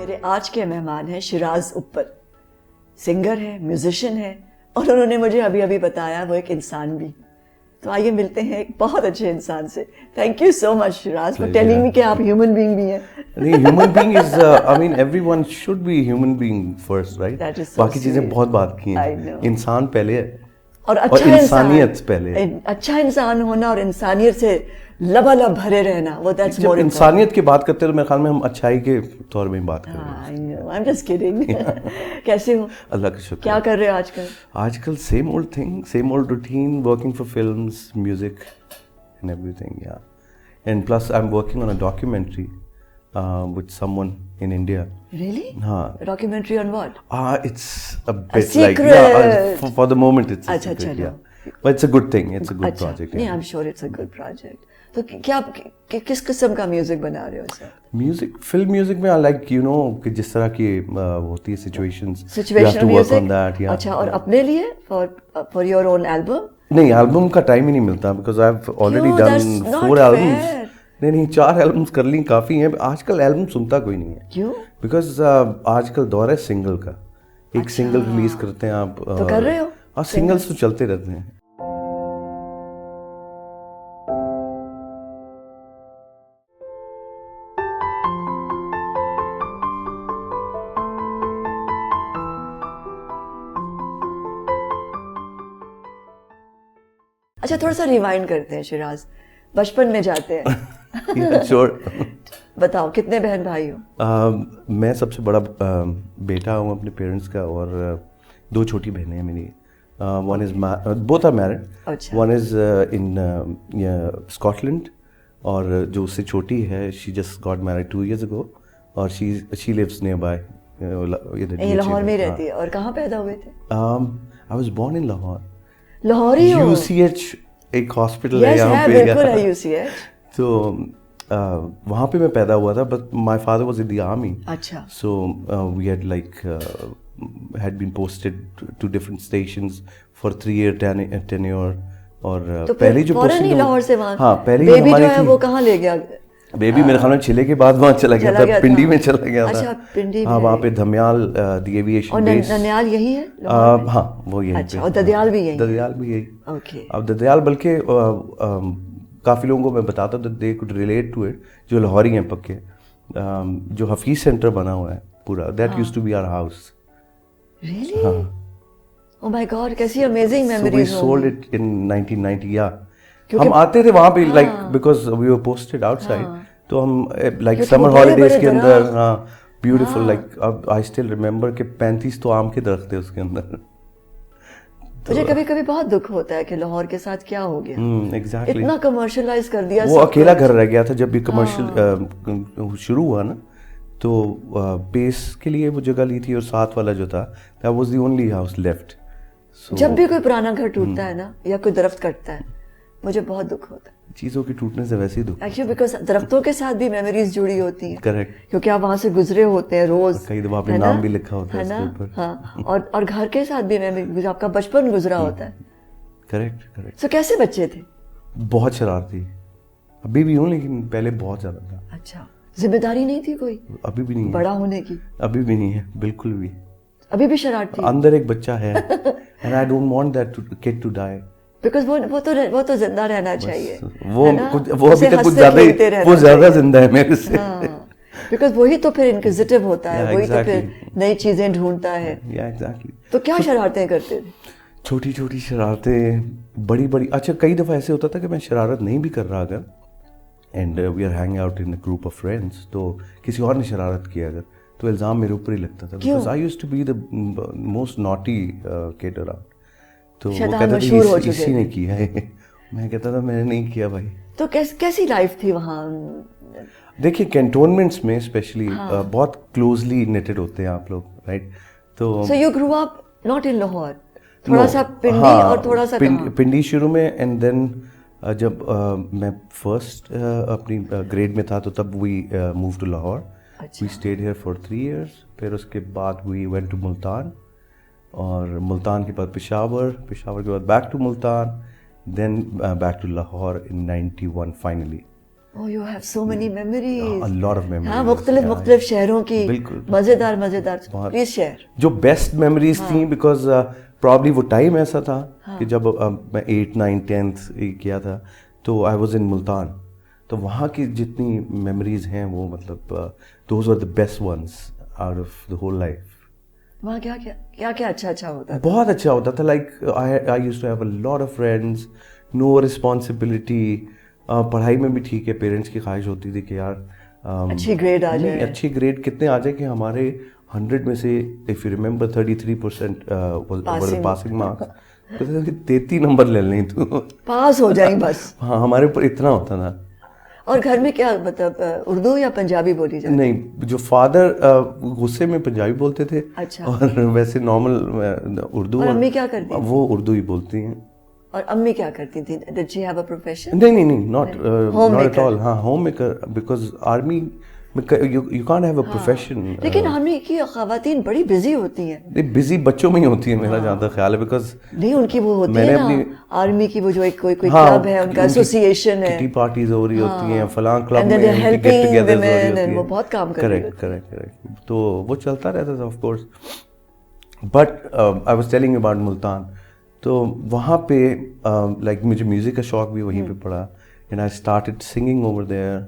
میرے آج کے مہمان ہیں شیراز اپل. سنگر ہے, میوزیشین ہے, اور انہوں نے مجھے ابھی ابھی بتایا وہ ایک انسان بھی. تو آئیے ملتے ہیں ایک بہت اچھے انسان سے. Thank you so much Shiraz for telling me کہ آپ ہیومن بینگ بھی ہیں. نہیں, human being is I mean everyone should be human being first, right? باقی چیزیں بہت بات کی ہیں. انسان پہلے ہے اور اچھا انسانیت پہلے. اچھا انسان ہونا اور انسانیت سے لبالب بھرے رہنا, وہ دیٹس مور. انسانیت کی بات کرتے ہیں تو میرے خیال میں ہم اچھائی کے طور میں بات کر رہے ہیں. I'm just kidding. کیسے ہو؟ اللہ کا شکر. کیا کر رہے ہو آج کل؟ آج کل same old thing, same old routine, working for films, music and everything, yeah. And plus I'm working on a documentary with someone in India. Really? haan. Documentary on what? It's a bit secret. like, yeah, for the moment it's a secret, chalo. yeah. But it's a good thing, it's a good project. نہیں, I'm sure it's a good project. تو کیا کس قسم کا music بنا رہے ہو سر؟ Music, film music میں like you know کہ جس طرح کی ہوتی ہے سچویشنز, سچویشنل میوزک. اچھا, اور اپنے لیے فار یور اون البم؟ نہیں, البم کا ٹائم ہی نہیں ملتا because I have already done 4 albums. نہیں 4 albums کر لیں کافی ہیں. آج کل البم سنتا کوئی نہیں ہے. کیوں؟ بیکاز آج کل دور ہے سنگل کا. ایک سنگل ریلیز کرتے ہیں آپ. تو کر رہے ہو؟ اور سنگلس تو چلتے رہتے ہیں. اچھا, تھوڑا سا ریوائنڈ کرتے ہیں شیراز, بچپن میں جاتے ہیں. بتاؤ کتنے بہن بھائی ہو؟ میں سب سے بڑا بیٹا ہوں اپنے پیرنٹس کا, اور 2 چھوٹی بہنیں ہیں میری. One is both are married. One is in Scotland, اور جو اس سے چھوٹی ہے she just got married 2 years ago, اور she lives near by. Lahore میں رہتی ہے. اور کہاں پیدا ہوئے تھے؟ I was born in Lahore. لاہوری ہو؟ UCH ایک ہاسپٹل ہے یہاں پہ. بالکل ہے UCH. تو وہاں پہ میں پیدا ہوا تھا, but my father was in the army. اچھا. So we had like had been posted to different stations for 3-year tenure. اور پہلی جو پوسٹنگ لاہور سے وہاں, ہاں پہلی بیبی جو ہے وہ کہاں لے گیا؟ بیبی میرے خیال میں چلے کے بعد وہاں چلا گیا تھا, پنڈی میں چلا گیا تھا. اچھا, پنڈی. ہاں, وہاں پہ دھمیال دی ایویشن بیس. اور ننیال یہی ہے؟ ہاں وہ یہی. اچھا, اور ددیال بھی یہی؟ ددیال بھی یہی. اوکے. اب ددیال بلکہ کافی لوگوں کو میں بتاتا ہوں they could relate to it, جو لاہوری ہیں پکے. جو حفیظ سینٹر بنا ہوا ہے پورا, that use to be our house. Really? Oh my God, کیسی amazing memories. So we sold it in 1990, yeah. ہم آتے تھے وہاں پہ like because we were posted outside. تو ہم like summer holidays کے اندر, ہاں beautiful like I still remember کہ 35 تو آم کے درخت تھے اس کے اندر. مجھے کبھی کبھی بہت دکھ ہوتا ہے کہ لاہور کے ساتھ کیا ہو گیا. Exactly. اتنا کمرشلائز کر دیا. وہ اکیلا گھر رہ گیا تھا جب یہ کمرشل شروع ہوا نا, تو بیس کے لیے وہ جگہ لی تھی, اور ساتھ والا جو تھا that was the only house left. جب بھی کوئی پرانا گھر ٹوٹتا ہے نا, یا کوئی درخت کٹتا ہے, مجھے بہت دکھ ہوتا ہے. چیزوں کے ٹوٹنے سے ویسے ہی دکھ. ایکچولی بیکاز درختوں کے ساتھ بھی میموریز جڑی ہوتی ہیں. کریکٹ. کیونکہ آپ وہاں سے گزرے ہوتے ہیں روز, کئی دفعہ اپنا نام بھی لکھا ہوتا ہے اس کے اوپر. ہاں, اور گھر کے ساتھ بھی میموری, آپ کا بچپن گزرا ہوتا ہے. Correct correct. سو کیسے بچے تھے؟ بہت شرارتی. ابھی بھی ہوں, لیکن پہلے بہت زیادہ تھا. اچھا, ذمہ داری نہیں تھی کوئی؟ ابھی بھی نہیں. بڑا ہونے کی؟ ابھی بھی نہیں ہے, بالکل بھی. ابھی بھی شرارتی اندر ایک بچہ ہے, and I don't want that kid to die. Because وہ تو زندہ رہنا چاہیے. وہ ابھی تک کچھ زیادہ ہی, وہ زیادہ زندہ ہے میرے سے. بیکاز وہی تو پھر انکوزیٹو ہوتا ہے, وہی تو پھر نئی چیزیں ڈھونڈتا ہے. تو کیا شرارتیں کرتے تھے؟ چھوٹی چھوٹی شرارتیں, بڑی بڑی. اچھا, کئی دفعہ ایسے ہوتا تھا کہ میں شرارت نہیں بھی کر رہا اگر, and we are hang out in a group of friends, تو کسی اور نے شرارت کیا اگر, تو الزام میرے اوپر ہی لگتا تھا. Because I used to be the most naughty kid around. تو وہ کہتا تھا اسی نے کیا ہے. میں کہتا تھا میں نے نہیں کیا بھائی. تو کیسی لائف تھی وہاں؟ دیکھیے کینٹونمنٹس میں اسپیشلی بہت کلوزلی نیٹڈ ہوتے ہیں آپ لوگ, رائٹ. تو so you grew up not in Lahore, تھوڑا سا پنڈی اور تھوڑا سا پنڈی شروع میں, اینڈ دین جب میں فرسٹ اپنی گریڈ میں تھا تو تب we move to Lahore. We stayed here for 3 years. پھر اس کے بعد وی وینٹ ٹو ملتان, اور ملتان کے بعد پشاور کے بعد back to Multan, then back to Lahore in 91 finally. Oh, you have so many memories. A lot of memories. ہاں مختلف شہروں کی بالکل مزیدار پلیز شیئر. جو بیسٹ میموریز تھیں بیکاز پرابلی وہ ٹائم ایسا تھا کہ جب میں 8th 9th 10th کیا تھا تو آئی واز ان ملتان. تو وہاں کی جتنی میموریز ہیں وہ مطلب those are the best ones out of the whole life. وہاں کیا اچھا ہوتا تھا؟ بہت اچھا ہوتا تھا. Like I used to have a lot of friends, no responsibility. پڑھائی میں بھی ٹھیک ہے, پیرنٹس کی خواہش ہوتی تھی کہ یار اچھی گریڈ آ جائے. اچھی گریڈ کتنے آ جائے کہ ہمارے 100 میں سے if you remember 33% passing marks, 33 number لے لیں تو پاس ہو جائیں بس. ہاں ہمارے اوپر اتنا ہوتا تھا. اور گھر میں کیا مطلب اردو یا پنجابی بولی جاتی؟ نہیں, جو فادر غصے میں پنجابی بولتے تھے اور ویسے نارمل اردو. اور امی کیا کرتی؟ وہ اردو ہی بولتی ہیں. اور امی کیا کرتی تھیں؟ Did she have a profession? نہیں, not at all. ہاں, home maker, because army you can't have a profession. لیکن آرمی کی خواتین بڑی بزی ہوتی ہیں. بزی بچوں میں ہی ہوتی ہیں میرا جہاں تک خیال ہے, بیکاز نہیں ان کی وہ ہوتی ہے نا آرمی کی, وہ جو ایک کوئی کلب ہے ان کا, ایسوسیشن ہے, کٹی پارٹیز ہو رہی ہوتی ہیں فلاں کلب میں, گیٹ ٹوگیدرز ہو رہی ہوتی ہیں, وہ بہت کام کر رہی ہوتی ہیں. کریکٹ. تو وہ چلتا رہتا تھا of course. But I was telling about Multan. تو وہاں پہ لائک مجھے میوزک کا شوق بھی وہیں پہ پڑا, and I started singing over there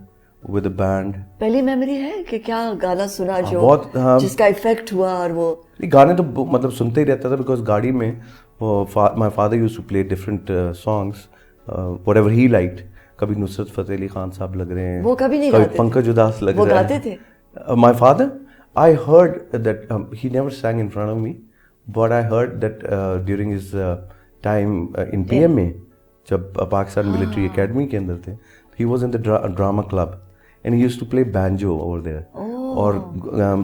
with a band. پہلی میموری ہے کہ کیا گانا سنا جو بہت جس کا افیکٹ ہوا؟ اور وہ گانے تو مطلب سنتے ہی رہتا تھا, بیکاز گاڑی میں my father use to play different songs whatever he liked. کبھی نصرت فتح علی خان صاحب لگ رہے ہیں, وہ کبھی نہیں کبھی پنکج اداس لگ رہے ہیں. وہ گاتے تھے؟ My father, I heard that he never sang in front of me, but I heard that during his time in P M میں, جب پاکستان ملٹری اکیڈمی کے اندر تھے, he was in the drama club and he use to play banjo over there. اور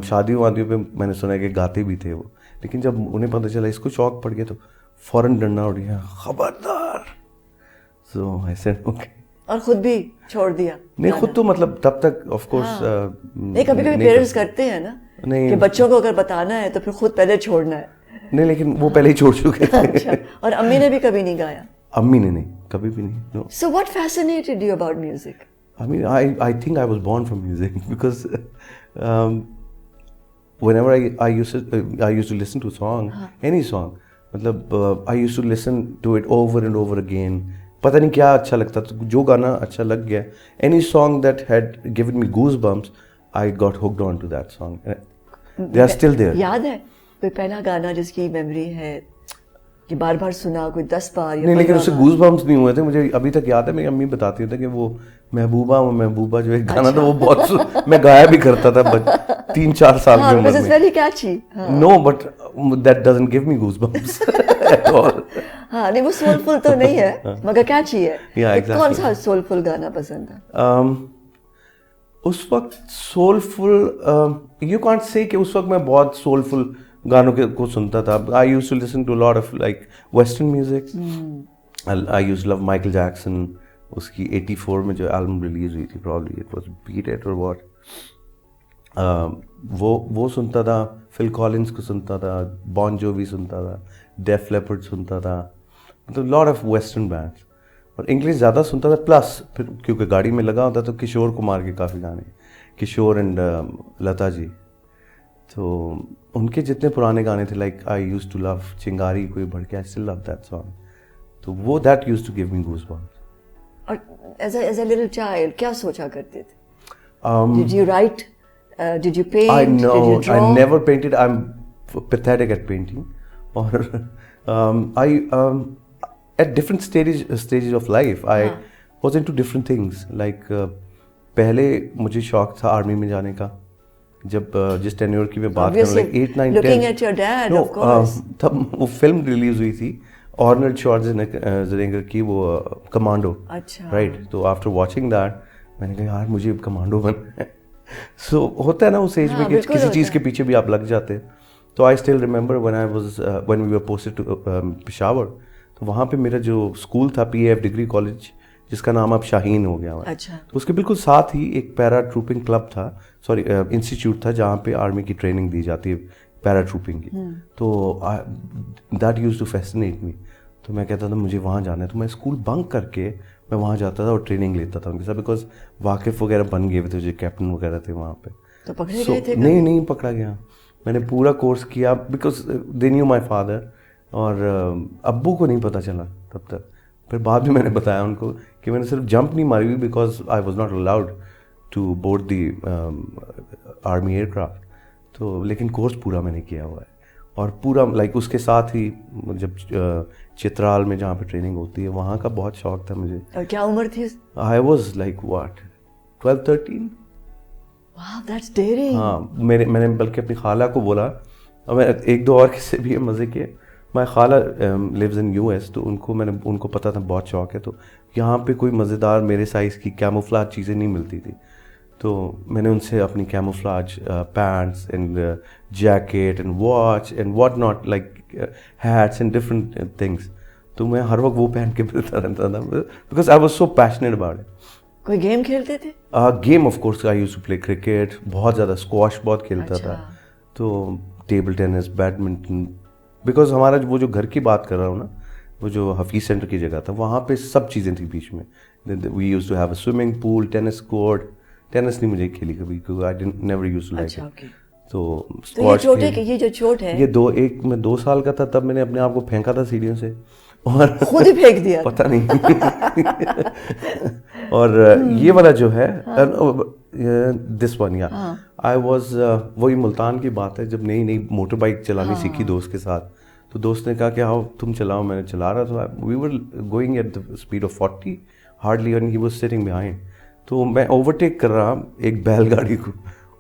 شادیوں وادیوں پہ میں نے سنا کہ گاتے بھی تھے وہ, لیکن جب انہیں پتہ چلا اس کو شوق پڑ گیا تو فوراً ڈنڈا اٹھ گیا, خبردار. سو آئی سیڈ اوکے. اور خود بھی چھوڑ دیا؟ نہیں, خود تو مطلب تب تک آف کورس نہیں, کبھی کبھی پیرنٹس کرتے ہیں نا کہ بچوں کو اگر بتانا ہے تو پھر خود پہلے چھوڑنا ہے. نہیں, لیکن وہ پہلے ہی چھوڑ چکے تھے. اور امی نے بھی کبھی نہیں گایا؟ امی نے نہیں, کبھی بھی نہیں. So what fascinated you about music? I mean, I think I was born from music because whenever I used to listen to a song, any song, matlab I used to listen to it over and over again. پتہ نہیں کیا اچھا لگتا تھا, جو گانا اچھا لگ گیا, any song that had given me goosebumps, I got hooked on to that song. They are still there. یاد ہے کوئی پہلا گانا جس کی میموری ہے کہ بار بار سنا, کوئی 10 بار؟ نہیں, لیکن اس سے گوز بمپس نہیں ہوئے تھے. مجھے ابھی تک یاد ہے, میری امی بتاتی تھے کہ وہ محبوبہ جو ایک گانا تھا وہ بہت میں گایا بھی کرتا تھا 3-4 سال کی عمر میں. No, but that doesn't give me goose bumps at all. ہاں نہیں, وہ سولفل تو نہیں ہے مگر کیچی ہے. کون سا سولفل گانا پسند تھا اس وقت؟ سولفل یو کانٹ سے کہ اس وقت میں بہت سولفل گانوں کو سنتا تھا. I use to listen to lot of like western music. I used love Michael Jackson, اس کی 84 میں جو البم ریلیز ہوئی تھی, probably it was Beat It or what, وہ سنتا تھا. فل کالنس کو سنتا تھا, بون جووی سنتا تھا, ڈیف لیپرڈ سنتا تھا, مطلب لاٹ آف ویسٹرن بینڈس. اور انگلش زیادہ سنتا تھا, پلس پھر کیونکہ گاڑی میں لگا ہوتا تو کشور کمار کے کافی گانے, کشور اینڈ لتا جی, تو ان کے جتنے پرانے گانے تھے, like I use to love چنگاری کوئی بڑھ کے, I still love that song. تو وہ that use to give me goose bumps. اور ایز اے لٹل چائلڈ کیا سوچا کرتے تھے؟ Did you write? Did you paint? No, Did you draw? I never painted. I'm pathetic at painting. Or I at different stages of life, I was into different things. Like پہلے مجھے شوق تھا army میں جانے کا. جب جس tenure کی میں بات کروں, like 8, 9, 10. Looking at your dad, of course. تب وہ فلم ریلیز ہوئی تھی آرنلڈ شوارزنیگر کی, وہ کمانڈو. اچھا, رائٹ. تو آفٹر واچنگ دیٹ میں نے کہا یار مجھے کمانڈو بننا ہے. سو ہوتا ہے نا اس ایج میں کہ کسی چیز کے پیچھے بھی آپ لگ جاتے ہیں. تو I still remember when we were posted to Peshawar, تو وہاں پہ میرا جو اسکول تھا PAF ڈگری کالج, جس کا نام اب شاہین ہو گیا. اچھا. تو اس کے بالکل ساتھ ہی ایک پیرا ٹروپنگ کلب تھا, سوری انسٹیٹیوٹ تھا, جہاں پہ آرمی کی ٹریننگ دی جاتی ہے پیرا ٹروپنگ کی. تو دیٹ یوز ٹو فیسنیٹ می. تو میں کہتا تھا مجھے وہاں جانا ہے, تو میں اسکول بنک کر کے میں وہاں جاتا تھا اور ٹریننگ لیتا تھا ان کے ساتھ, بیکاز واقف وغیرہ بن گئے تھے, جو کیپٹن وغیرہ تھے وہاں پہ. تو پکڑے گئے تھے؟ نہیں پکڑا گیا, میں نے پورا کورس کیا because they knew my father, اور ابو کو نہیں پتہ چلا تب تک. پھر بعد میں نے بتایا ان کو کہ میں نے صرف جمپ نہیں ماری ہوئی because I was not allowed to board the army aircraft. تو لیکن کورس پورا میں نے کیا ہوا ہے, اور پورا لائک اس کے ساتھ ہی جب چترال میں جہاں پہ ٹریننگ ہوتی ہے وہاں کا بہت شوق تھا مجھے. اور کیا عمر تھی؟ I was like what 12-13. Wow that's daring. ہاں, میں نے بلکہ اپنی خالہ کو بولا, اور میں ایک دو اور قصے بھی مزے کے. میں خالہ لیوز ان US, تو ان کو پتہ تھا بہت شوق ہے, تو یہاں پہ کوئی مزیدار میرے سائز کی کیموفلاج چیزیں نہیں ملتی تھی. تو میں نے ان سے اپنی camouflage pants and jacket and watch and what not like hats and different things, تو میں ہر وقت وہ پہن کے پھرتا رہتا تھا because I was so passionate about it. کوئی گیم کھیلتے تھے؟ Game of course I use to play cricket, بہت زیادہ اسکواش بہت کھیلتا تھا, تو ٹیبل ٹینس, بیڈمنٹن, بیکاز ہمارا وہ جو گھر کی بات کر رہا ہوں نا, وہ جو حفیظ سینٹر کی جگہ تھا وہاں پہ سب چیزیں تھیں بیچ میں. We use to have a swimming pool, tennis court. Tennis نہیں مجھے کھیلی کبھی کیونکہ I didn't never use to like it. تو یہ جو چوٹ ہے, یہ میں 2 سال کا تھا تب میں نے اپنے آپ کو پھینکا تھا سیڑھیوں سے, اور خود ہی پھینک دیا, پتہ نہیں. اور یہ والا جو ہے دس ون, یا آئی واز, وہی ملتان کی بات ہے, جب نئی موٹر بائک چلانی سیکھی دوست کے ساتھ, تو دوست نے کہا کہ آؤ تم چلاؤ. میں نے چلا رہا تھا, we were going at the speed of 40 hardly, and he was sitting behind. تو میں اوورٹیک کر رہا ایک بیل گاڑی کو,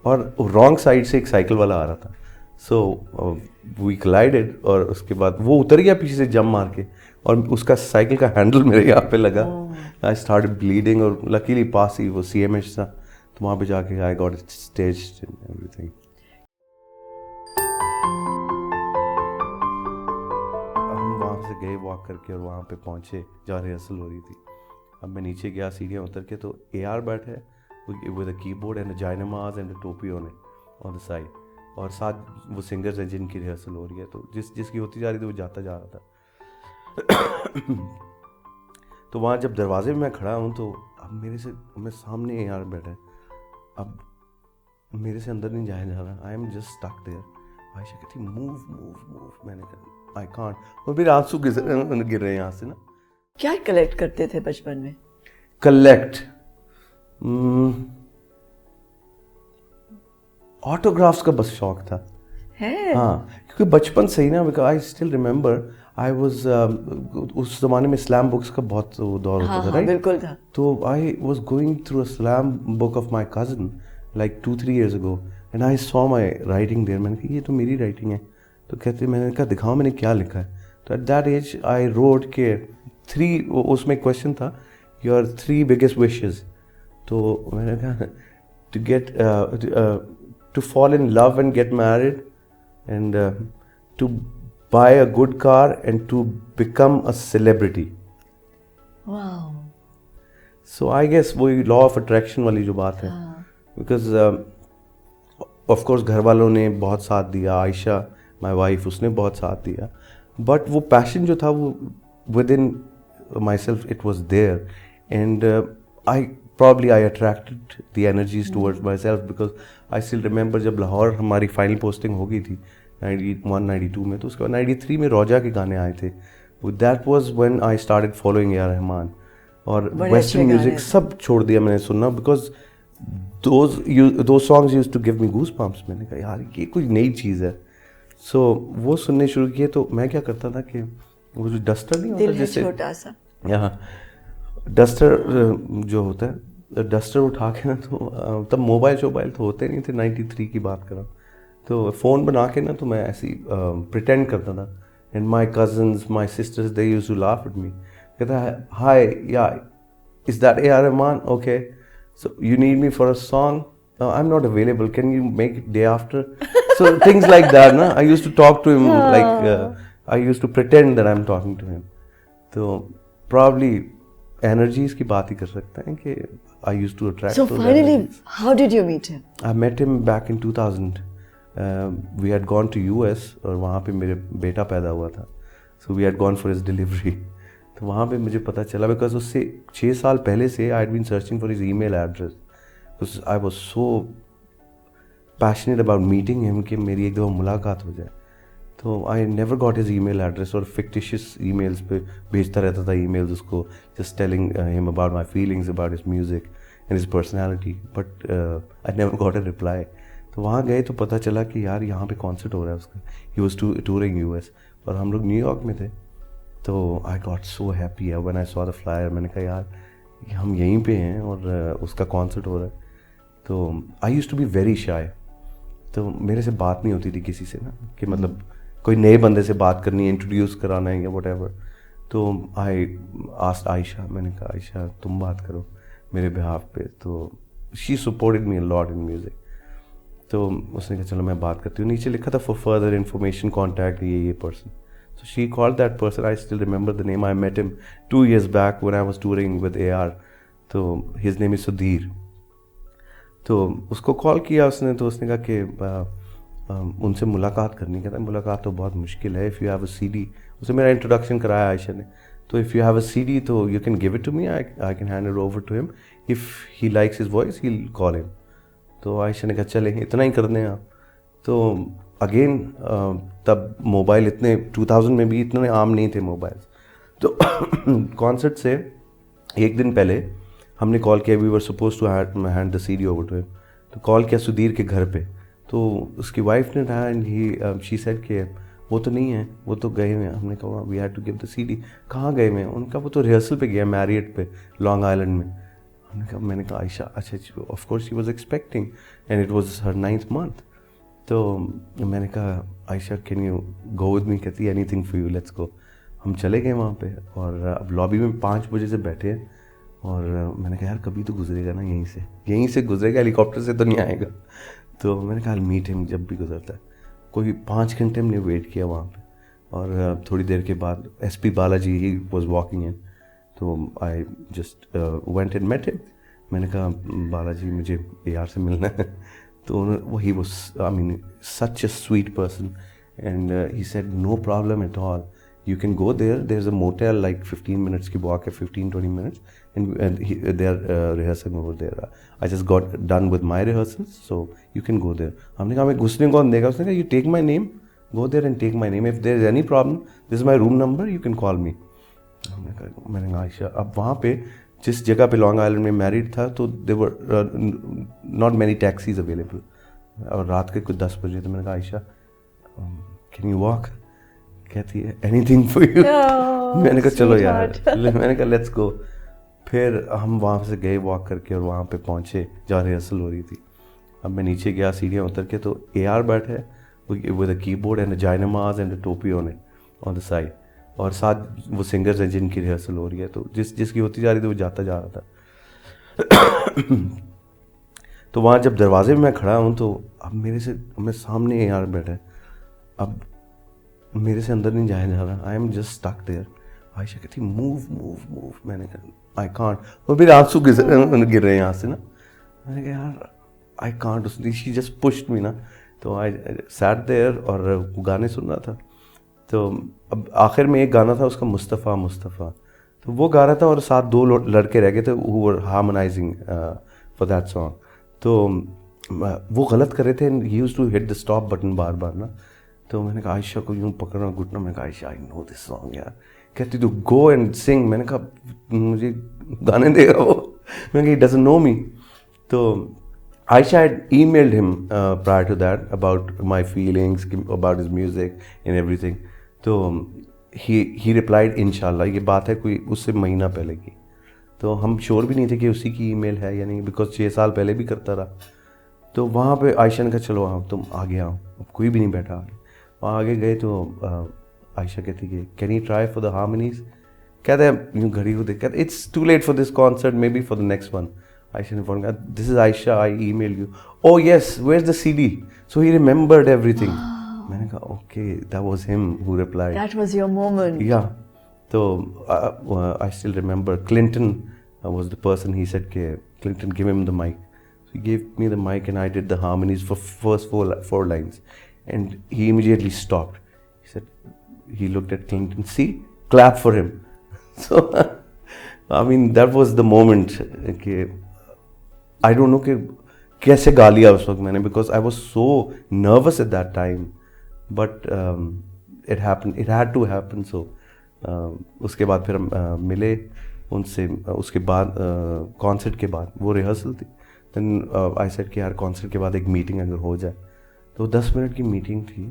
اور رانگ سائڈ سے ایک سائیکل والا آ رہا تھا. سو وی کلائڈیڈ, اور اس کے بعد وہ اتر گیا پیچھے سے جم مار کے, اور اس کا سائیکل کا ہینڈل میرے یہاں پہ لگا. آئی اسٹارٹ بلیڈنگ, اور لکیلی پاس ہی وہ CMH تھا, تو وہاں پہ جا کے I got stitched and every thing. ہم وہاں سے گئے واک کر کے, اور وہاں پہ پہنچے جہاں ریہرسل ہو رہی تھی. اب میں نیچے گیا سیڑھیاں اتر کے, تو AR بیٹھے ود اے کی بورڈ اینڈ اے جائنماز اینڈ اے ٹوپی آن دا سائڈ, اور ساتھ وہ سنگرز ہیں جن کی ریہرسل ہو رہی ہے. تو جس کی ہوتی جا رہی تھی وہ جاتا جا رہا تھا. تو وہاں جب دروازے میں کھڑا ہوں, تو اب میں سامنے AR بیٹھا ہے, اب میرے سے اندر نہیں جایا جا رہا. I am just stick there. Ayesha کہتی موو. میں نے کہا آئی کانٹ, اور پھر آنسو گر رہے ہیں یہاں سے نا. کیا کلیکٹ کرتے تھے بچپن میں؟ کلیکٹ آٹوگرافس کا بس شوق تھا. ہاں, کیونکہ بچپن سے ہی نا, because I still remember I was, اس زمانے میں اسلام بکس کا بہت دور ہوتا تھا, رائٹ؟ بالکل تھا. تو I was going through a slam book of my cousin like 2-3 years ago, and I saw my writing there. میں نے کہا یہ تو میری رائٹنگ ہے. تو کہتے, میں نے کہا دکھاؤ میں نے کیا لکھا ہے. تو at that age I wrote کہ 3, اس میں کویشچن تھا یور 3 biggest wishes. تو میں نے کہا to get to fall in love and get married, and to buy a good car, and to become a celebrity. Wow. So I guess وہی law of attraction والی جو بات ہے, because of course گھر والوں نے بہت ساتھ دیا, عائشہ my wife اس نے بہت ساتھ دیا, but وہ passion جو تھا وہ within myself it was there, and I attracted the energies towards myself, because I still remember جب لاہور ہماری فائنل پوسٹنگ ہو گئی تھی 91-92 میں, تو اس کے بعد 93 میں روجا کے گانے آئے تھے. That was when I started following A are Rahman, اور ویسٹرن میوزک سب چھوڑ دیا میں نے سننا, because those songs used to give me goose bumps. میں نے کہا یار یہ کوئی نئی چیز ہے. سو وہ سننے شروع کیے. تو میں کیا کرتا تھا کہ وہ جو ڈسٹر نہیں ہوتا, جیسے چھوٹا سا یہاں ڈسٹر جو ہوتا ہے, ڈسٹر اٹھا کے نا, تو تب موبائل تو ہوتے نہیں تھے, 93 کی بات کر رہا ہوں, تو فون بنا کے نا, تو میں ایسی پریٹینڈ کرتا تھا, and my cousins my sisters they use to laugh at me. کہتا ہے ہائی یا is that A are Rahman, okay so you need me for a song, I am not available, can you make it day after. So things like that نا, I use to talk to him, like I use to pretend that I am talking to him. تو probably energies کی بات ہی کر سکتے ہیں کہ I used to attract. So finally, how did you meet him? I met him back in 2000. We had gone to US, اور وہاں پہ میرے بیٹا پیدا ہوا تھا. So we had gone for his delivery. تو وہاں پہ مجھے پتہ چلا بیکاز اس سے 6 سال پہلے سے I had been searching for his E mail address. I was so passionate about meeting ہم کہ میری ایک دفعہ ملاقات ہو جائے. تو I never got his E mail address, اور فکٹیشیس ای میلس پہ بھیجتا رہتا تھا ای میلز اس کو, جسٹ ٹیلنگ ہم about my feelings about his music and his personality, but I never got a reply. تو وہاں گئے تو پتہ چلا کہ یار یہاں پہ کانسرٹ ہو رہا ہے اس کا. He was touring U S, اور ہم لوگ نیو یارک میں تھے. تو I got so happy when I saw the flyer. میں نے کہا یار ہم یہیں پہ ہیں اور اس کا کانسرٹ ہو رہا ہے. تو I use to be very shy, تو میرے سے بات نہیں ہوتی تھی کسی سے نا, کہ مطلب کوئی نئے بندے سے بات کرنی ہے, انٹروڈیوس کرانا ہے یا واٹ ایور. تو آئی آسکڈ عائشہ, میں نے کہا عائشہ تم بات کرو میرے بہاف پہ. تو شی supported me a lot in music. تو اس نے کہا چلو میں بات کرتی ہوں. نیچے لکھا تھا فار فردر انفارمیشن کانٹیکٹ یہ person. So she called that person. I still remember the name. I met him 2 years back when I was touring with AR. So his name is Sudhir. تو اس کو کال کیا اس نے, تو اس نے کہا کہ ان سے ملاقات کرنی. کہتا ہے ملاقات تو بہت مشکل ہے. If you have a CD, اسے میرا انٹروڈکشن کرایا عائشہ نے. تو if you have a CD تو you can give it to me. I can hand it over to him. If he likes his voice, he'll call him. تو عائشہ نے کہا چلیں اتنا ہی کر دیں آپ. تو اگین تب موبائل اتنے 2000 میں بھی اتنے عام نہیں تھے موبائل. تو کانسرٹ سے ایک دن پہلے ہم نے کال کیا, we were suppose to hand the C D over to him. تو کال کیا سدھیر کے گھر پہ. تو اس کی وائف نے اٹھایا اینڈ شی سیڈ کہ وہ تو نہیں ہے, وہ تو گئے ہوئے ہیں. ہم نے کہا we had to give the C D. کہاں گئے ہوئے ہیں؟ ان کا وہ تو ریہرسل پہ گیا میریٹ پہ لانگ آئلینڈ میں. ہم نے کہا, میں نے کہا عائشہ اچھا of course she was expecting and it was her 9th month. تو میں نے کہا Ayesha can you go with me? کہتی anything for you, let's go. ہم چلے گئے وہاں پہ, اور اب لابی میں 5 بجے سے بیٹھے ہیں. اور میں نے کہا یار کبھی تو گزرے گا نا, یہیں سے گزرے گا, ہیلی کاپٹر سے تو نہیں آئے گا. تو میں نے کہا میٹ ہم جب بھی گزرتا ہے. کوئی 5 گھنٹے ہم نے ویٹ کیا وہاں پہ, اور تھوڑی دیر کے بعد ایس پی بالاجی ہی واز واکنگ ان. تو I just went and met him. میں نے کہا بالاجی مجھے AR سے ملنا ہے. تو he was I mean such a sweet person, and he said no problem at all, you can go there is a motel like 15 minutes کی walk ہے, 15-20 minutes, and they are rehearsing over there. I just got done with my rehearsals, so you can go there. ہم نے کہا ہمیں گھسنے کون دے گا؟ اس نے کہا you take my name, go there and take my name. If there is any problem, this is my room number, you can call me. میں نے کہا عائشہ, اب وہاں پہ جس جگہ پہ لانگ آئلینڈ میں میریڈ تھا تو there were not many taxis available, اور رات کے کچھ 10 بجے. تو میں نے کہا عائشہ can you walk? کہتی ہے اینی تھنگ فار یو. میں نے کہا چلو یار, میں نے کہا لیٹس گو. پھر ہم وہاں سے گئے واک کر کے, اور وہاں پہ پہنچے جہاں ریہرسل ہو رہی تھی. اب میں نیچے گیا سیڑھیاں اتر کے, تو AR بیٹھے ود اے کی بورڈ اینڈ اے جائنماز اینڈ اے ٹوپی on it on the side, اور ساتھ وہ سنگرز ہیں جن کی ریہرسل ہو رہی ہے. تو جس کی ہوتی جا رہی تھی وہ جاتا جا رہا تھا. تو وہاں جب دروازے میں میں کھڑا ہوں تو اب میں سامنے AR بیٹھا ہے, اب میرے سے اندر نہیں جایا جا رہا. I am just stick there. Ayesha کہتی موو موو موو. میں نے کہا آئی کانٹ, اور پھر آنسو گر رہے ہیں یہاں سے نا. میں نے کہا یار I can't. She just pushed me نا. تو آئی سیٹ دیئر اور گانے سن رہا تھا. تو اب آخر میں ایک گانا تھا اس کا مصطفیٰ مصطفیٰ, تو وہ گا رہا تھا, اور ساتھ 2 لڑکے رہ گئے تھے who were harmonizing for that song. تو وہ غلط کر رہے تھے, he used to hit the stop button بار بار نا. تو میں نے کہا عائشہ کو یوں پکڑنا گھٹنا. میں نے کہا عائشہ آئی نو دس سانگ یار. کہتی تو گو اینڈ سنگ. میں نے کہا مجھے گانے دے گا وہ؟ میں نے کہا he doesn't know me. تو عائشہ had emailed him prior to that about my feelings, about his music and everything. تو he replied انشاءاللہ. یہ بات ہے کوئی اس سے مہینہ پہلے کی. تو ہم شور بھی نہیں تھے کہ اسی کی ای میل ہے یا نہیں, بیکاز 6 سال پہلے بھی کرتا رہا. تو وہاں پہ عائشہ نے کہا چلو آؤ تم آگے آؤ. اب کوئی بھی نہیں بیٹھا آگے. وہاں آگے گئے تو عائشہ کہتی کہ can you try for the harmonies. کہتے ہیں یوں گھڑی کو دیکھ, کہتے it's too late for this concert, maybe for the next one. Ayesha نے فون کیا, this is Ayesha, I email you. Oh yes, where is the C D? So he remembered everything. میں نے کہا okay that was him who replied. That was your moment. Yeah. So I still remember Clinton was the person. He said, Clinton, give him the mic. So he gave me the mic and I did the harmonies for first 4 lines. And he immediately stopped. He said, he looked at Clinton, see, clap for him. So I mean that was the moment کہ I don't know کہ کیسے گا لیا اس وقت میں نے, because I was so nervous at that time, but it happened, it had to happen. So اس کے بعد پھر ہم ملے ان سے. اس کے بعد کانسرٹ کے بعد وہ ریہرسل تھی, دین آئی سیڈ کہ یار کانسرٹ کے بعد ایک میٹنگ اگر ہو جائے. تو 10 منٹ کی میٹنگ تھی,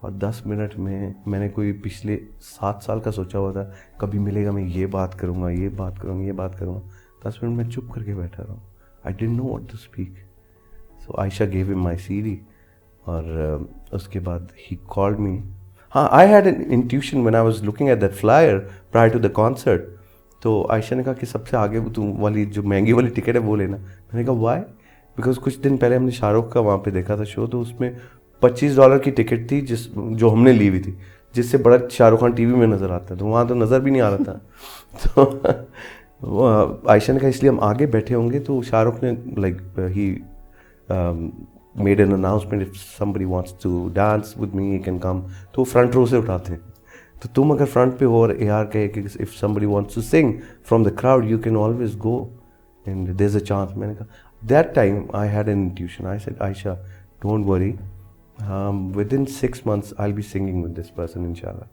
اور 10 منٹ میں نے کوئی پچھلے 7 سال کا سوچا ہوا تھا کبھی ملے گا میں یہ بات کروں گا, یہ بات کروں گا, یہ بات کروں گا. 10 منٹ میں چپ کر کے بیٹھا رہا ہوں. I didn't know what to speak. So Ayesha give him my CD, اور اس کے بعد ہی کالڈ می. ہاں, I had an intuition when I was looking at that flyer prior to the concert. تو عائشہ نے کہا کہ سب سے آگے تم والی جو مہنگی والی ٹکٹ ہے وہ لینا. میں نے کہا وائی؟ بیکاز کچھ دن پہلے ہم نے شاہ رخ کا وہاں پہ دیکھا تھا شو, تو اس میں $25 کی ٹکٹ تھی جو ہم نے لی ہوئی تھی, جس سے بڑا شاہ رخ خان ٹی وی میں نظر آتا ہے, تو وہاں تو نظر بھی نہیں آ رہا تھا. تو عائشہ نے کہا اس لیے ہم آگے بیٹھے ہوں گے. تو شاہ رخ نے like he made an announcement, if somebody wants to dance with me he can come. تو وہ فرنٹ رو سے اٹھاتے ہیں. تو تم اگر فرنٹ پہ ہو اور AR کہے کہ if somebody wants to sing from the crowd you can always go and there's a chance. میں نے کہا that time I had an intuition. I said Aisha, don't worry, within 6 months I'll be singing with this person inshallah.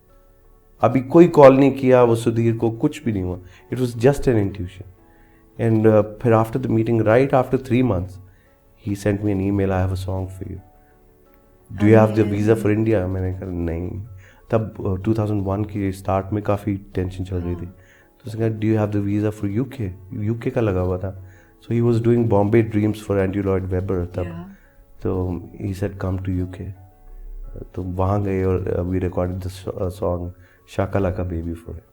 ابھی کوئی کال نہیں کیا وہ سدھیر کو, کچھ بھی نہیں ہوا. It was just an intuition. And پھر after the meeting, right after 3 months, he sent me an email, I have a song for you. Do you have the visa for India? میں نے کہا نہیں. تب 2001 کی اسٹارٹ میں کافی tension چل رہی تھی. تو اس نے کہا do you have the visa for UK? UK کا لگا ہوا تھا. So he was doing Bombay Dreams for Andrew Lloyd Webber تب. تو he said come to UK. تو وہاں گئے اور we recorded the song Shakalaka Baby for it.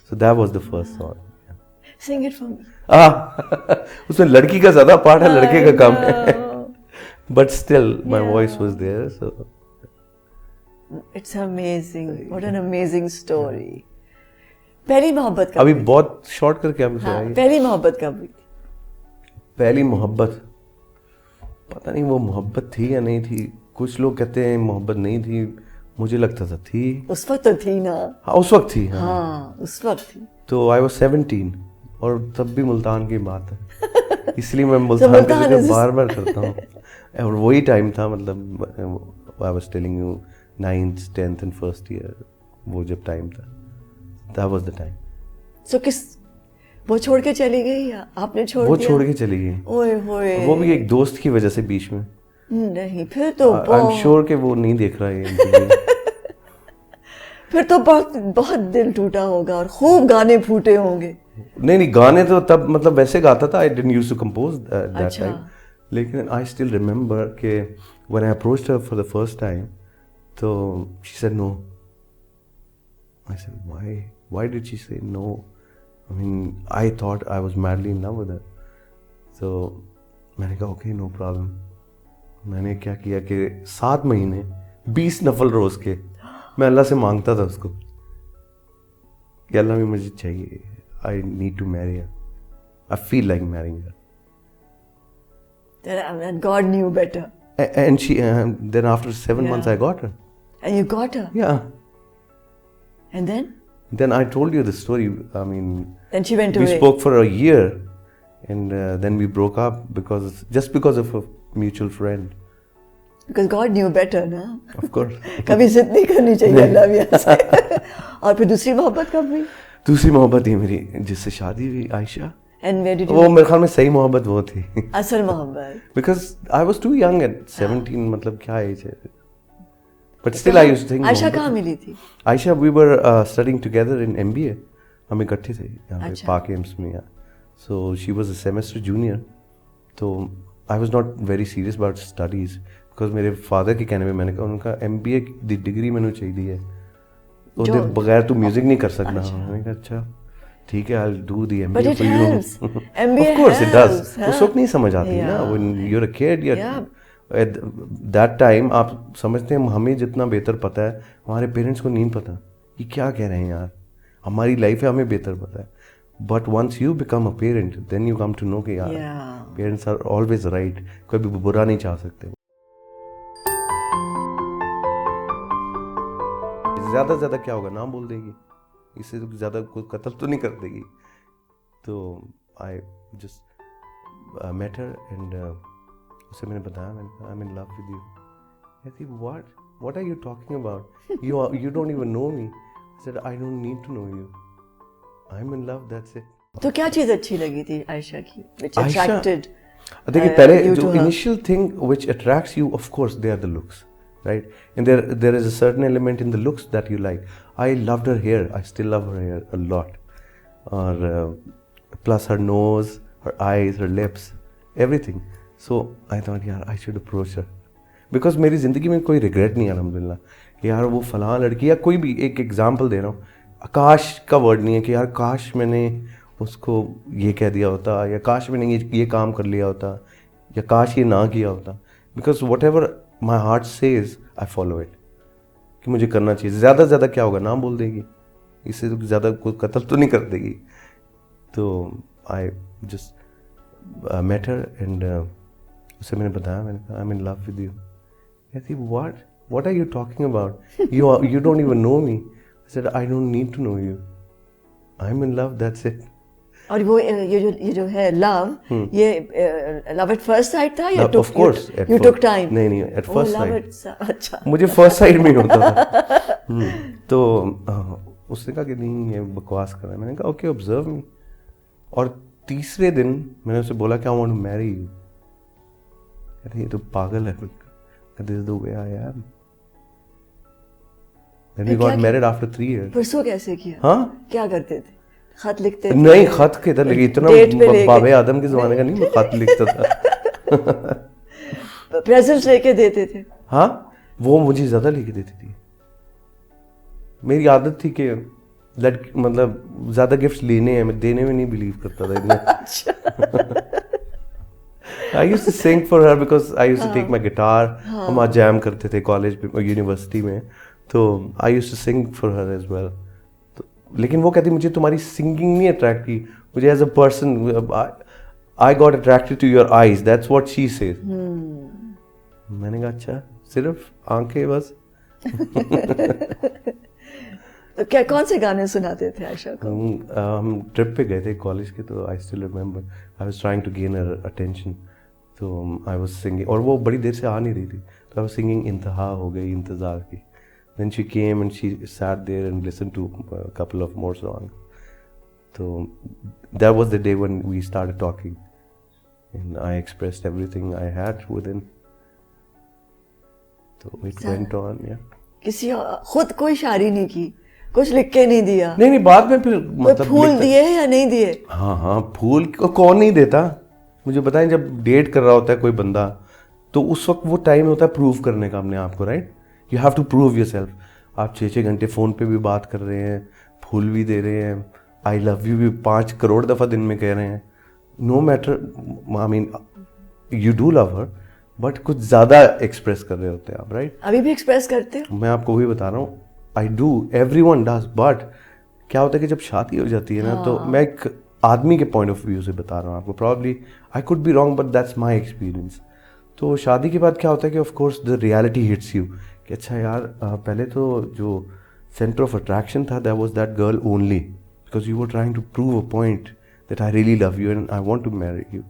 So that was the first song. Sing it for me. اس میں لڑکی کا زیادہ پارٹ ہے, لڑکے کا کم ہے. But still my voice was there. So It's amazing. What an amazing story. پہلی محبت کب ابھی بہت شارٹ کر کے ہم سے پہلی محبت کب ہوئی تھی؟ پہلی محبت پتہ نہیں وہ محبت تھی یا نہیں تھی. کچھ لوگ کہتے ہیں محبت نہیں تھی, مجھے لگتا تھا تھی. اس وقت تو تھی نا. ہاں اس وقت تھی. ہاں اس وقت تھی. تو آئی واز 17 اور تب بھی ملتان کی بات ہے, اس لیے میں ملتان کا ذکر بار بار کرتا ہوں. اور وہی ٹائم تھا, مطلب I was telling you 9th 10th and 1st year, وہ جب ٹائم تھا, that was the time. So کس وہ چھوڑ کے چلی گئی یا آپ نے چھوڑ دیا؟ وہ چھوڑ کے چلی گئی. اوئے ہوئے. وہ بھی ایک دوست کی وجہ سے بیچ میں. نہیں پھر تو آئی ایم شیور کہ وہ نہیں دیکھ رہا ہے. پھر تو بہت دل ٹوٹا ہوگا اور خوب گانے پھوٹے ہوں گے. نہیں گانے تو تب مطلب ویسے گاتا تھا, I didn't used to compose that time. لیکن I still remember کہ when I approached her for the first time, so she said no. I said why? Why did she say no? I mean, I thought I was madly in love with her. So میں نے کہا okay, no problem. میں نے کیا کیا کہ 7 مہینے 20 نفل روز کے میں اللہ سے مانگتا تھا اس کو کہ اللہ میں مجھے چاہیے, I need to marry her. I feel like marrying her. And God knew better. And she then after 7 months I got her. And you got her? Yeah. And then? Then I told you the story. I mean, then she went away. We spoke for a year, and then we broke up just because of a mutual friend. Because God knew better, na? Of course. کبھی ضد نہیں کرنی چاہیے اللہ بھی سے. اور پھر دوسری محبت کب ہوئی؟ دوسری محبت یہ میری جس سے شادی ہوئی, عائشہ. And where did you? وہ میرے خیال میں صحیح محبت وہ تھی. اصل محبت. Because I was too young at 17. مطلب کیا ایج ہے. But still I used to think. عائشہ کہاں ملی تھی؟ عائشہ we were studying together in MBA. ہم اکٹھے تھے یہاں پہ پاک ایمس میں. So she was a semester junior. تو I was not very serious about studies. Because میرے فادر کے کہنے میں میں نے کہا ان کا MBA کی ڈگری میں نے چاہیے ہے, تو بغیر تو میوزک نہیں کر سکتا. میں نے کہا اچھا ٹھیک ہے, I'll do the MBA for you. Of course it does. اس وقت نہیں سمجھ آتی نا, when you're a kid, at that time آپ سمجھتے ہیں ہمیں جتنا بہتر پتہ ہے ہمارے پیرنٹس کو نہیں پتہ یہ کیا کہہ رہے ہیں یار, ہماری لائف ہے ہمیں بہتر پتہ ہے. But once you become a parent, then you come to know کہ یار parents are always right, کوئی بھی برا نہیں چاہ سکتے. زیادہ سے زیادہ کیا ہوگا, نام بول دے گی, اس سے زیادہ کوئی قتل تو نہیں کر دے گی. تو I just met her and اسے میں نے بتایا, میں نے کہا I am in love with you. کہتی what are you talking about? You don't even know me. I said I don't need to know you. I'm in love, that's it. تو کیا چیز اچھی لگی تھی عائشہ کی which attracted دیکھیے پہلے you جو to her? initial thing which attracts you, of course they are the looks, right? And there is a certain element in the looks that you like. I loved her hair. I still love her hair a lot. Or plus her nose, her eyes, her lips, everything. So I thought yaar I should approach her. Because میری زندگی میں کوئی regret نہیں ہے الحمد للہ کہ یار وہ فلاں لڑکی, یا کوئی بھی ایک ایگزامپل دے رہا ہوں, کاش کا ورڈ نہیں ہے کہ یار کاش میں نے اس کو یہ کہہ دیا ہوتا, یا کاش میں نے یہ کام کر لیا ہوتا, یا کاش یہ نہ کیا ہوتا. Because what ever my heart says I follow it, کہ مجھے کرنا چاہیے. زیادہ سے زیادہ کیا ہوگا, نام بول دے گی, اس سے زیادہ کوئی قتل تو نہیں کر دے گی. تو I just met her and اسے میں نے بتایا, میں نے کہا I am in love with you. کہتی what are you talking about? You don't even know me. I said I don't need to know you. I'm in love, that's it. اور وہ یہ جو ہے love, یہ love at first sight تھا یا of course you took time? نہیں at first sight. اچھا, مجھے first sight میں ہوتا تھا. تو اس نے کہا کہ نہیں یہ بکواس کر رہا ہے. میں نے کہا okay observe me. اور تیسرے دن میں نے اسے بولا کہ I want to marry you. کہتی یہ تو پاگل ہے. This is the way I am. Then we got married after 3 years. پرسوں کیسے کیا؟ ہاں کیا کرتے تھے؟ خط لکھتے تھے؟ نہیں خط کدھر لکھی, اتنا باب آدم کے زمانے کا نہیں میں خط لکھتا تھا. پریزنٹ لے کے دیتے تھے؟ ہاں وہ مجھے زیادہ لے کے دیتی تھی. میری عادت تھی کہ مطلب زیادہ گفٹ لینے ہیں, میں دینے میں نہیں بلیو کرتا تھا اتنا. I used to sing for her because I used to take my guitar. ہم آج جیم کرتے تھے کالج میں, یونیورسٹی میں, تو I used to sing for her as well. لیکن وہ کہتی مجھے تمہاری سنگنگ نہیں اٹریکٹ کی, مجھے as a person I got attracted to your eyes. That's what she says. میں نے کہا اچھا صرف آنکھیں بس. کیا کون سے گانے سناتے تھے عائشہ کو؟ ہم ٹرپ پہ گئے تھے کالج کے, تو I still remember I was trying to gain her attention. تو I was singing, اور وہ بڑی دیر سے آ نہیں رہی تھی, تو I was singing انتہا ہو گئی انتظار کی. Then she came and she sat there and listened to a couple of more songs. So that was the day when we started talking and I expressed everything I had within. So it went on, yeah. کسی خود کوئی شاعری نہیں کی, کچھ لکھ کے نہیں دیا؟ نہیں بعد میں پھر مطلب پھول دیے یا نہیں دیے؟ ہاں پھول کون نہیں دیتا. مجھے بتائیں جب ڈیٹ کر رہا ہوتا ہے کوئی بندہ, تو اس وقت وہ ٹائم ہوتا ہے پروو کرنے کا اپنے آپ کو, right? You have to prove yourself. آپ 6 گھنٹے فون پہ بھی بات کر رہے ہیں, پھول بھی دے رہے ہیں, آئی لو یو بھی 5 کروڑ دفعہ دن میں کہہ رہے ہیں. No matter, I mean you do love her, but کچھ زیادہ ایکسپریس کر رہے ہوتے ہیں آپ, رائٹ؟ ابھی بھی ایکسپریس کرتے ہو؟ میں آپ کو وہی بتا رہا ہوں, I do, every one does. But کیا ہوتا ہے کہ جب شادی ہو جاتی ہے نا, تو میں ایک آدمی کے پوائنٹ آف ویو سے بتا رہا ہوں آپ کو, probably I could be wrong but that's my experience. تو شادی کے بعد کیا ہوتا ہے کہ of course the reality hits you کہ اچھا یار پہلے تو جو سینٹر آف اٹریکشن تھا that was that girl only, because you were trying to prove a point that I really love you and I want to marry you.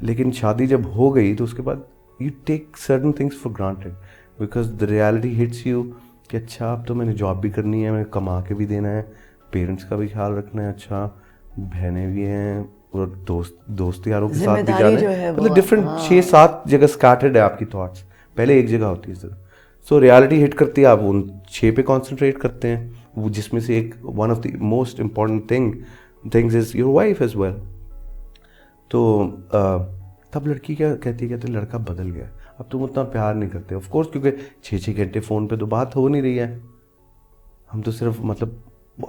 لیکن شادی جب ہو گئی تو اس کے بعد you take certain things for granted, because the reality hits you کہ اچھا اب تو میں نے جاب بھی کرنی ہے, میں نے کما کے بھی دینا ہے, پیرنٹس کا بھی خیال رکھنا ہے, اچھا بہنیں بھی ہیں, اور دوست یاروں کے ساتھ بھی جانا ہے, مطلب ڈفرینٹ 6-7 جگہ اسکیٹرڈ ہے آپ کی تھاٹس, پہلے ایک جگہ ہوتی ہے سر. سو ریالٹی ہٹ کرتی ہے, آپ ان 6 پہ کانسنٹریٹ کرتے ہیں, وہ جس میں سے ایک one of the most important things is your wife as well. تو تب لڑکی کیا کہتی ہے, لڑکا بدل گیا, اب تم اتنا پیار نہیں کرتے. آف کورس کیونکہ 6 گھنٹے فون پہ تو بات ہو نہیں رہی ہے, ہم تو صرف مطلب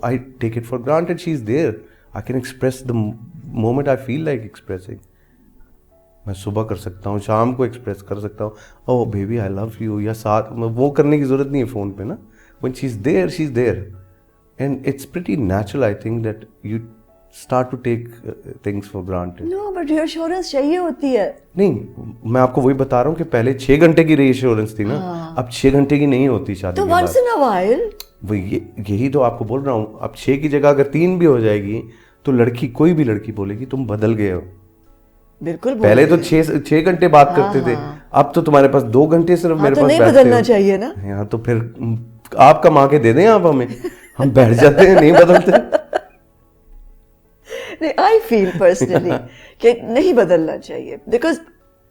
I take it for granted she is there, I can express the moment I feel like expressing. میں صبح کر سکتا ہوں, شام کو ایکسپریس کر سکتا ہوں, او بیبی آئی لو یو, یا ساتھ وہ کرنے کی ضرورت نہیں ہے فون پہ نا. when she's there and it's pretty natural I think that you start to take things for granted. No, but reassurance چاہیے ہوتی ہے. نہیں, میں آپ کو وہی بتا رہا ہوں کہ پہلے 6 گھنٹے کی ریئشورنس تھی نا, اب 6 گھنٹے کی نہیں ہوتی شادی تو کے بعد. once in a while وہ یہی تو آپ کو بول رہا ہوں. اب 6 کی جگہ اگر 3 بھی ہو جائے گی تو لڑکی, کوئی بھی لڑکی بولے گی تم بدل گئے ہو. بالکل. پہلے تو 6 گھنٹے بات کرتے تھے, اب تو تمہارے پاس 2 گھنٹے صرف میرے پاس نہیں بدلنا چاہیے نا. ہاں تو پھر آپ کما کے دے دیں آپ ہمیں, ہم بیٹھ جاتے ہیں, نہیں بدلتے. نہیں, آئی فیل پرسنلی کہ نہیں بدلنا چاہیے, بیکاز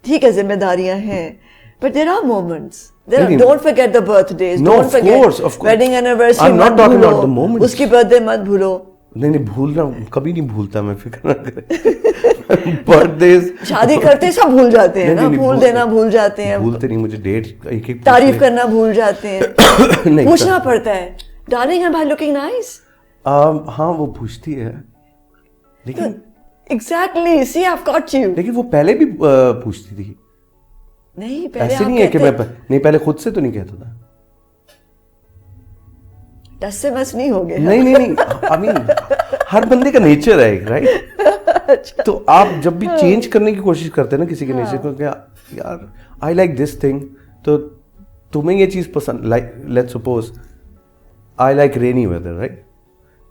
ٹھیک ہے ذمہ داریاں ہیں, but there are moments. Don't forget the birthdays, don't forget wedding anniversary مت بھولو, اس کی برتھ ڈے مت بھولو. نہیں بھول رہا ہوں, کبھی نہیں بھولتا میں, فکر نہ کریں. برتھ ڈیز شادی کرتے سب بھول جاتے ہیں نا, پھول دینا بھول جاتے ہیں, بھولتے نہیں, مجھے ڈیٹ ایک ایک تعریف کرنا بھول جاتے ہیں, پوچھنا پڑتا ہے darling am I looking nice. ہاں وہ پوچھتی ہے, لیکن exactly, see I've got you. لیکن وہ پہلے بھی پوچھتی تھی. نہیں پہلے ایسے نہیں ہے کہ میں نہیں, پہلے خود سے تو نہیں کہتا تھا. دس سے بس نہیں ہو گئے. نہیں, I mean ہر بندے کا نیچر ہے رائٹ. تو آپ جب بھی چینج کرنے کی کوشش کرتے ہیں نا کسی کے نیچر کو, کہ یار آئی لائک دس تھنگ, تو تمہیں یہ چیز پسند, like let's suppose I like rainy weather right,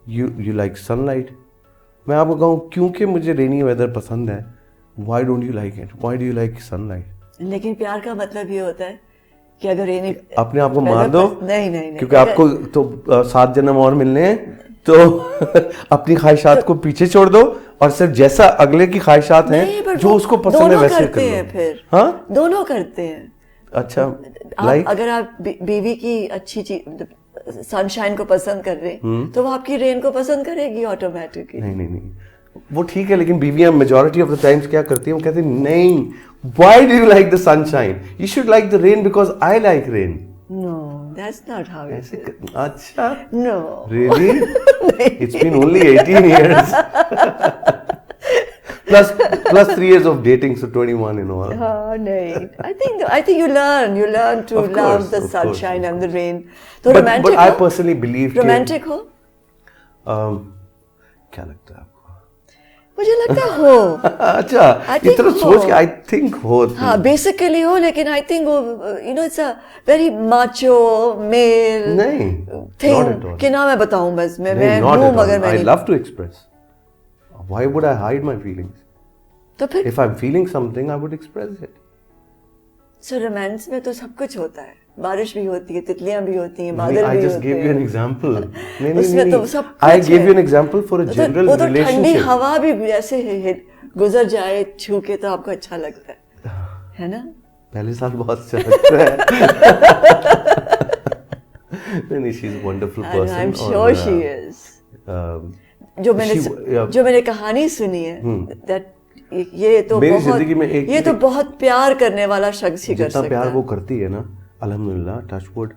you like sunlight. میں آپ کو کہوں کیونکہ مجھے رینی ویدر پسند ہے, why don't you like it, why do you like sunlight. لیکن پیار کا مطلب یہ ہوتا ہے کہ اگر اپنے آپ کو مار دو, نہیں, کیونکہ آپ کو تو 7 جنم اور ملنے ہیں, تو اپنی خواہشات کو پیچھے چھوڑ دو, اور صرف جیسا اگلے کی خواہشات ہیں جو اس کو پسند ہے ویسے کرتے ہیں. پھر ہاں دونوں کرتے ہیں. اچھا, اگر آپ بیوی کی اچھی چیز سن شائن کو پسند کر رہے ہیں تو وہ آپ کی رین کو پسند کرے گی آٹومیٹکلی. نہیں وہ ٹھیک ہے, لیکن بیویاں میجورٹی آف دا ٹائمس کیا کرتی ہیں, وہ کہتی ہیں نہیں, why do you like the sunshine, you should like the rain because I like rain. No, that's not how it is. اچھا, no really? It's been only 18 years plus 3 years of dating, so 21 in all. نہیں, I think you learn to love the sunshine and the rain. تو romantic but I personally believe romantic ہو, کیا لگتا ہے آپ کو؟ مجھے لگتا ہو. اچھا, اتنا سوچ کے آئی تھنک ہو. ہاں بیسیکلی ہو, لیکن I think you know it's a very macho male thing, کہ نہ میں بتاؤں بس میں ہوں, مگر میں I love to express. Why would I hide my feelings? تو پھر if I'm feeling something I would express it. So romance میں تو سب کچھ ہوتا ہے, بارش بھی ہوتی ہے, تتلیاں بھی ہوتی ہیں, بادل بھی ہوتے ہیں. I just gave you an example. اس میں تو سب کچھ I gave you an example for a general relationship. ٹھنڈی ہوا بھی ایسے گزر جائے چھو کے تو آپ کو اچھا لگتا ہے نا. پہلے سال بہت اچھا لگتا ہے. نہیں, she is a wonderful person. I'm sure she is. جو میں نے کہانی سنی ہے, یہ تو بہت پیار کرنے والا شخص ہی کر سکتا ہے. جتنا پیار وہ کرتی ہے نا, الحمدللہ, ٹچ ووڈ,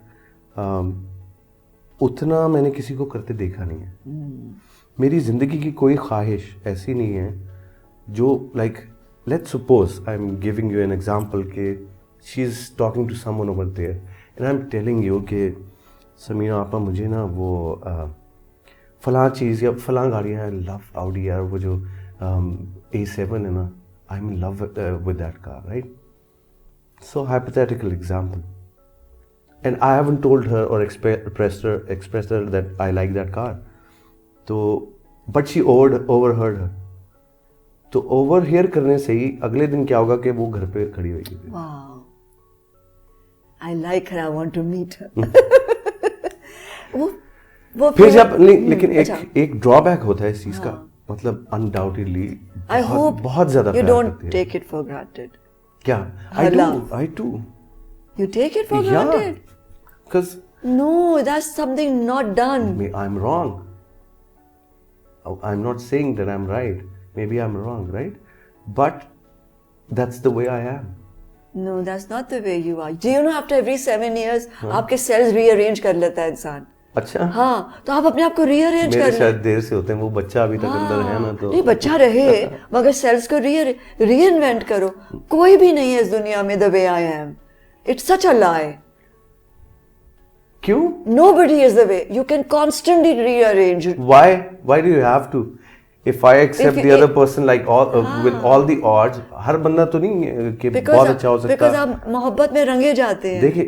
اتنا میں نے کسی کو کرتے دیکھا نہیں ہے. میری زندگی کی کوئی خواہش ایسی نہیں ہے جو like let's suppose I am giving you an example کہ she is talking to someone over there and I am telling you کہ سمیرہ آپا مجھے نا وہ فلاں چیز یا فلاں گاڑی ہے, لو آؤڈی, یار وہ جو A7 ہے نا, I am in love with that car right. So hypothetical example. And I haven't told her or expressed her that I like that car. So, but she overheard her. تو overhear کرنے سے ہی اگلے دن کیا ہوگا کہ وہ گھر پہ کھڑی ہوئے گی. Wow. I like her, I want to meet her. وہ پھر جب لیکن ایک ڈرا بیک ہوتا ہے اس چیز کا, مطلب undoubtedly بہت زیادہ you don't take it for granted. کیا I do. You take it for granted? Because no, that's something not done. I'm wrong. I'm not saying that I'm right. Maybe I'm wrong, right? But that's the way I am. No, that's not the way you are. Do you know after every 7 years آپ کے cells rearrange کر لیتا ہے انسان. اچھا, ہاں, تو آپ اپنے آپ کو ری ارینج کر لیں. شاید دیر سے ہوتے ہیں, وہ بچہ ابھی تک اندر ہے نا, تو نہیں بچہ رہے مگر سیلز کو ری انوینٹ کرو. کوئی بھی نہیں ہے اس دنیا میں the way I am. It's such a lie. کیوں؟ Nobody is the way. You can constantly rearrange. Why do you have to? If I accept the other person like with all the odds, ہر بندہ تو نہیں کہ بہت اچھا ہو سکتا. Because آپ محبت میں رنگے جاتے ہیں. دیکھیں,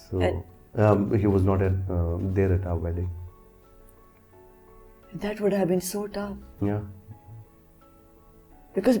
So he was not there at our wedding. That would have been so tough. Yeah. Because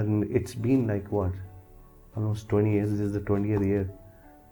And it's been like what? Almost 20 years. This is the 20th year.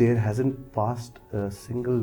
there hasn't passed a single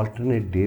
alternate day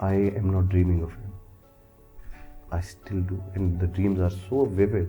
I am not dreaming of him. I still do, and the dreams are so vivid.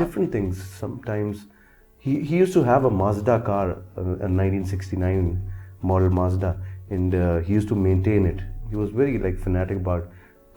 Different things. Sometimes he used to have a Mazda car, a 1969 model Mazda, and he used to maintain it. He was very like fanatic about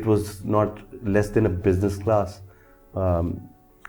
It was not less than a business class.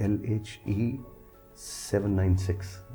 LHE 796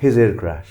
his air crash.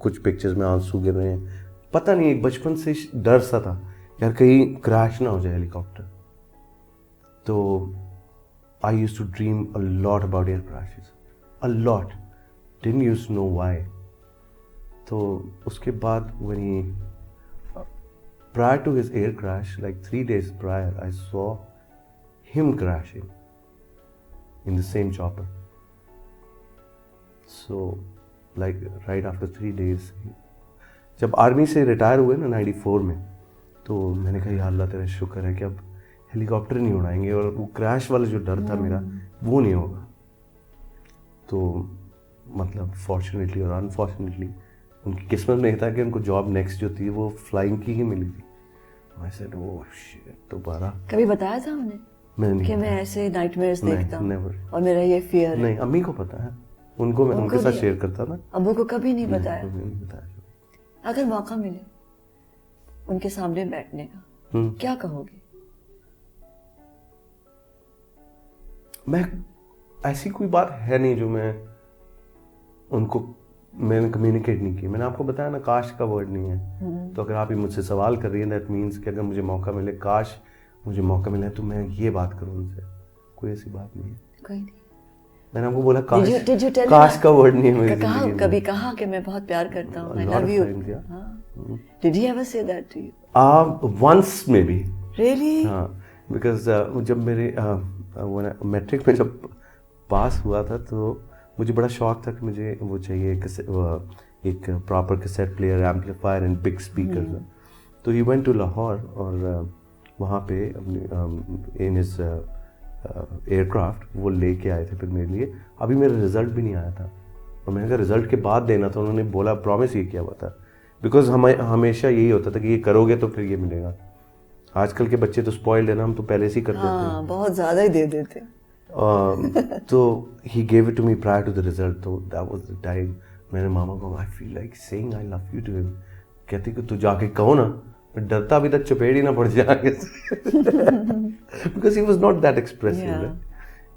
کچھ pictures میں آنسو گر رہے ہیں. پتہ نہیں ایک بچپن سے ڈر سا تھا یار کہیں کریش نہ ہو جائے ہیلی کاپٹر. تو I used to dream a lot about air crashes. A lot. Didn't used to know why. تو اس کے بعد when he prior to his air crash, like 3 days prior, I saw him crashing in the same chopper. So like right after 3 days, جب army سے retire ہوئے نا 94 میں, تو میں نے کہا یا اللہ تیرا شکر ہے کہ اب ہیلی کاپٹر نہیں اڑائیں گے اور وہ کریش والا جو ڈر تھا میرا وہ نہیں ہوگا. تو مطلب فارچونیٹلی اور انفارچونیٹلی ان کی قسمت میں یہ تھا کہ ان کو جاب نیکسٹ جو تھی وہ فلائنگ کی ہی ملی تھی. میں سیڈ اوہ شٹ دوبارہ. کبھی بتایا تھا انہیں کہ میں ایسے نائٹ میئرز دیکھتا ہوں اور میرا یہ فیئر ہے؟ نہیں, امی کو پتا ہے, ان کو میں ان کے ساتھ شیئر کرتا تھا. ابو کو کبھی نہیں بتایا؟ اگر موقع ملے ان کے سامنے بیٹھنے کا کیا کہو گے؟ میں ایسی کوئی بات ہے نہیں جو میں ان کو میں نے کمیونیکیٹ نہیں کی. میں نے آپ کو بتایا نا کاش کا ورڈ نہیں ہے. تو اگر آپ ہی مجھ سے سوال کر رہی ہیں دیٹ مینس کہ اگر مجھے موقع ملے, کاش مجھے موقع ملے تو میں یہ بات کروں ان سے. کوئی ایسی بات نہیں ہے. کوئی نہیں. میں نے آپ کو بولا کاش کا ورڈ نہیں ہے میری زندگی میں. کبھی کہا کہ میں بہت پیار کرتا ہوں, I love you. Did he ever say that to you? Once maybe. Really? ہاں, because جب میرے میٹرک میں جب پاس ہوا تھا تو مجھے بڑا شوق تھا کہ مجھے وہ چاہیے ایک proper cassette player, amplifier and big speaker. تو ہی وینٹ ٹو لاہور اور وہاں پہ ان ہز ایئر کرافٹ وہ لے کے آئے تھے پھر میرے لیے. ابھی میرا رزلٹ بھی نہیں آیا تھا اور میں نے کہا رزلٹ کے بعد دینا تھا. انہوں نے بولا پرومس یہ کیا ہوا تھا, بیکاز ہمیشہ یہی ہوتا تھا کہ یہ کرو گے تو پھر یہ ملے گا. آج کل کے بچے تو اسپوائلڈ ہے نا, ہم تو پہلے سے ہی کر دیتے ہیں, بہت زیادہ ہی دے دیتے. تو he gave it to me prior to the result. تو دیٹ واز دا ٹائم میں نے ماما کو I feel like saying I love you to him. کہتے کہ تو جا کے کہو نا, میں ڈرتا بھی تک چپیڑ ہی نہ پڑ جائے آگے سے, because he was not that expressive.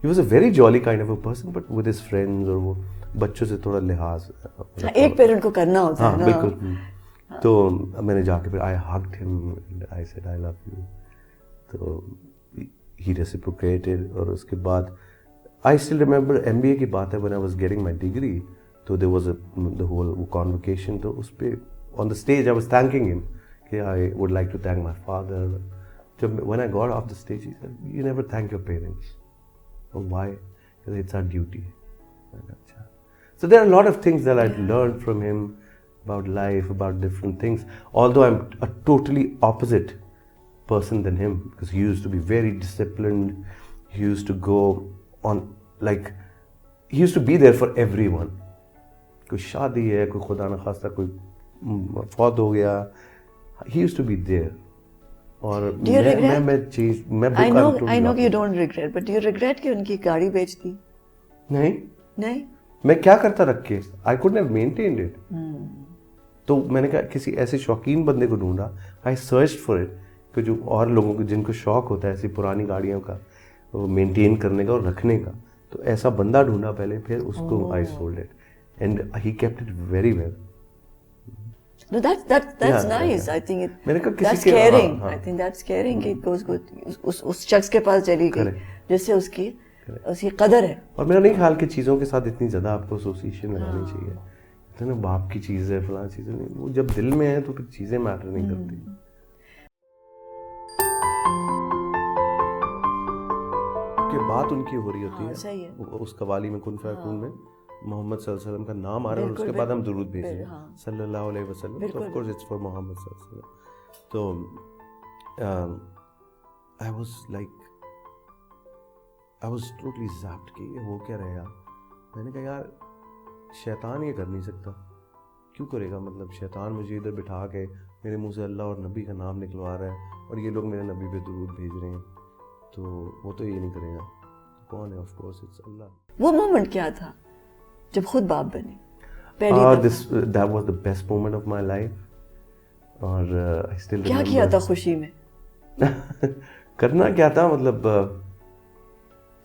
He was a very jolly kind of a person, but with his friends اور وہ بچوں سے تھوڑا لحاظ ایک پیرنٹ کو کرنا ہوتا ہے. ہاں بالکل. تو میں نے جا کے پھر I hugged him and I said I love you. تو ہی ریسیپروکیٹڈ. اور اس کے بعد آئی اسٹل ریمبر MBA کی بات ہے, when I was getting my degree, تو there was the whole convocation. تو اس پہ on the stage I was thanking him کہ I would like to thank my father. جب when I got off the stage he said, you never thank your parents. Why? Because it's our duty. So there are a lot of things that I learned from him about life, about different things, although I'm a totally opposite person than him, because he used to be very disciplined. He used to go on, like he used to be there for everyone. کوئی شادی ہے, کوئی خدا نہ خواستہ کوئی فوت ہو گیا, he used to be there. اور میں چیز میں I know you don't regret, but do you regret کہ ان کی گاڑی بیچ دی؟ نہیں. میں کیا کرتا رکھ کے, I couldn't have maintained it. تو میں نے کہا کسی ایسے شوقین بندے کو ڈھونڈا, I searched for it, کہ جو اور لوگوں کو جن کو شوق ہوتا ہے ایسی پرانی گاڑیوں کا مینٹین کرنے کا اور رکھنے کا, تو ایسا بندہ ڈھونڈا پہلے, پھر اس کو I sold it and he kept it very well. No, that's nice. I think that's caring. I think that's caring. It goes good. اس شخص کے پاس چلی گئی جس سے اس کی قدر ہے. اور میرا نہیں خیال کہ چیزوں کے ساتھ اتنی زیادہ آپ کو ایسوسیشن لگانی چاہیے. نا باپ کی چیز ہے, فلاں چیز ہے, وہ جب دل میں ہے تو پھر چیزیں میٹر نہیں کرتی. کہ بات ان کی ہو رہی ہوتی ہے اس قوالی میں, کن فیکون میں محمد صلی اللہ علیہ وسلم کا نام آ رہا ہے, اور اس کے بعد ہم درود بھیج رہے ہیں صلی اللہ علیہ وسلم. تو آف کورس اٹس فار محمد صلی اللہ علیہ وسلم. تو I was totally zapped کہ یہ ہو کیا رہے گا. میں نے کہا یار شیطان یہ کر نہیں سکتا, کیوں کرے گا؟ مطلب شیطان مجھے ادھر بٹھا کے میرے منہ سے اللہ اور نبی کا نام نکلوا رہا ہے, اور یہ لوگ میرے نبی پہ درود بھیج رہے ہیں, تو وہ تو یہ نہیں کرے گا. کون ہے؟ آف کورس اٹس اللہ. وہ مومنٹ کیا تھا جب خود باپ بنے؟ That was the best moment of my life. اور I still remember. کیا کیا تھا خوشی میں؟ کرنا کیا تھا, مطلب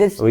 This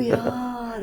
yeah,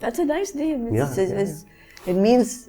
That's a nice name. Yeah. It means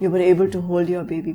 you were able to hold your baby,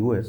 US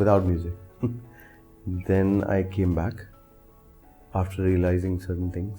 without music. Then I came back after realizing certain things.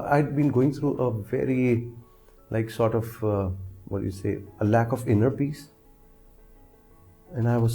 I had been going through a very, like sort of, what do you say, a lack of inner peace. And I was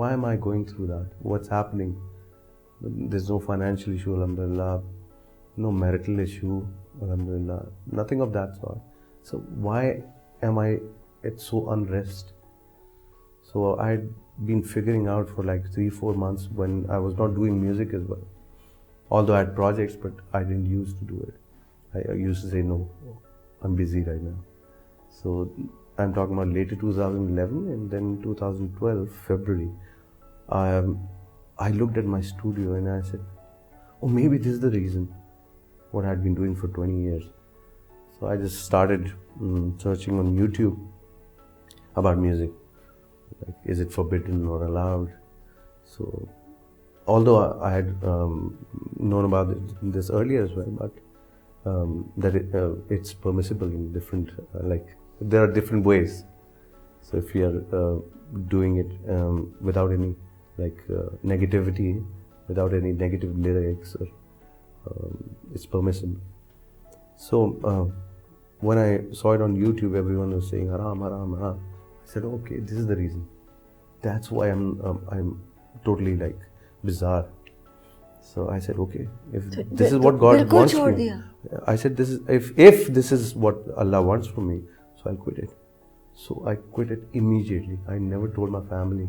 why am I going through that? What's happening? There's no financial issue, alhamdulillah. No marital issue, alhamdulillah. Nothing of that sort. So why am I at so unrest? So I had been figuring out for like 3-4 months when I was not doing music as well. Although I had projects, but I didn't used to do it. I used to say no, I'm busy right now. So I'm talking about later 2011, and then 2012 February, I looked at my studio and I said, oh, maybe this is the reason what I had been doing for 20 years. So I just started searching on YouTube about music. Like, is it forbidden or allowed? So, although I had known about this earlier as well, but that it's permissible in different, like, there are different ways. So if you are doing it without any like negativity, without any negative lyrics, or it's permissible. So when I saw it on YouTube, everyone was saying haram, haram, haram. I said, okay, this is the reason. That's why I'm totally like bizarre. So I said, okay, if this is what God wants for me, I said, this is if this is what Allah wants for me, so I'll quit it. So I quit it immediately. I never told my family.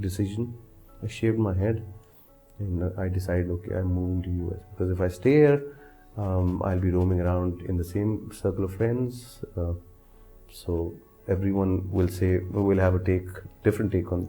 decision. I shaved my head, and I decided, okay, I'm moving to US because if I stay here, I'll be roaming around in the same circle of friends. So everyone will say, we'll have a different take on.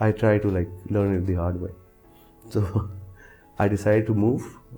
I try to like learn it the hard way. So I decided to move.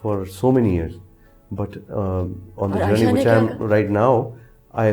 for so many years, but on the journey which I am right now, I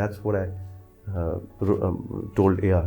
That's what I told AR.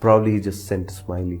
probably he just sent a smiley.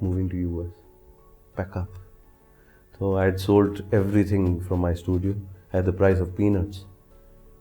moving to US, pack up. So I had sold everything from my studio at the price of peanuts.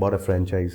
bought a franchise,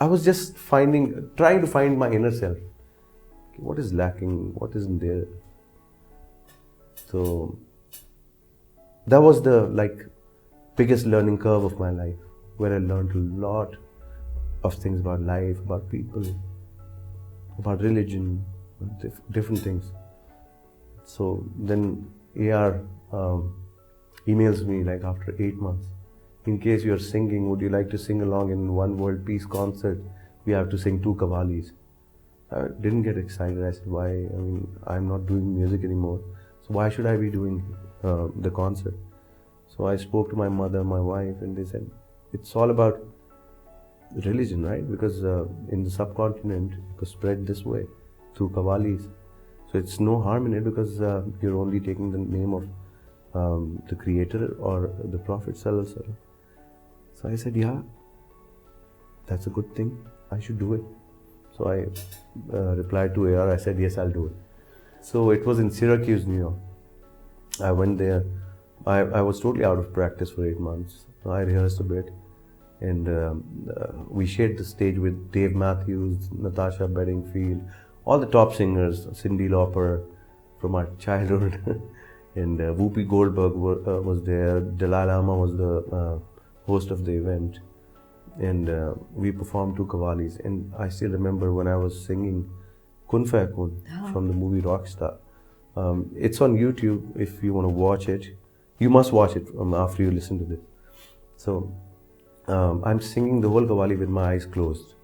I was just trying to find my inner self. what is lacking, what isn't there. So that was the biggest learning curve of my life, where I learned a lot of things about life, about people, about religion, different things. So then AR emails me after 8 months. In case you're singing, would you like to sing along in One World Peace concert? We have to sing 2 qawwalis. I didn't get excited. I said, why? I mean, I'm not doing music anymore. So why should I be doing the concert? So I spoke to my mother, my wife, and they said, it's all about religion, right? Because in the subcontinent, it was spread this way, through qawwalis. So it's no harm in it, because you're only taking the name of the Creator or the Prophet Sallallahu Alaihi Wasallam. So I said, yeah, that's a good thing. I should do it. So I replied to AR. I said, yes, I'll do it. So it was in Syracuse, New York. I went there. I was totally out of practice for 8 months. I rehearsed a bit. And we shared the stage with Dave Matthews, Natasha Bedingfield, all the top singers, Cyndi Lauper from our childhood. And Whoopi Goldberg was there. Dalai Lama was the host of the event. And we performed 2 qawwalis. And I still remember when I was singing Kun Fayakun from the movie Rockstar. It's on YouTube if you want to watch it. You must watch it after you listen to this. So I'm singing the whole qawwali with my eyes closed.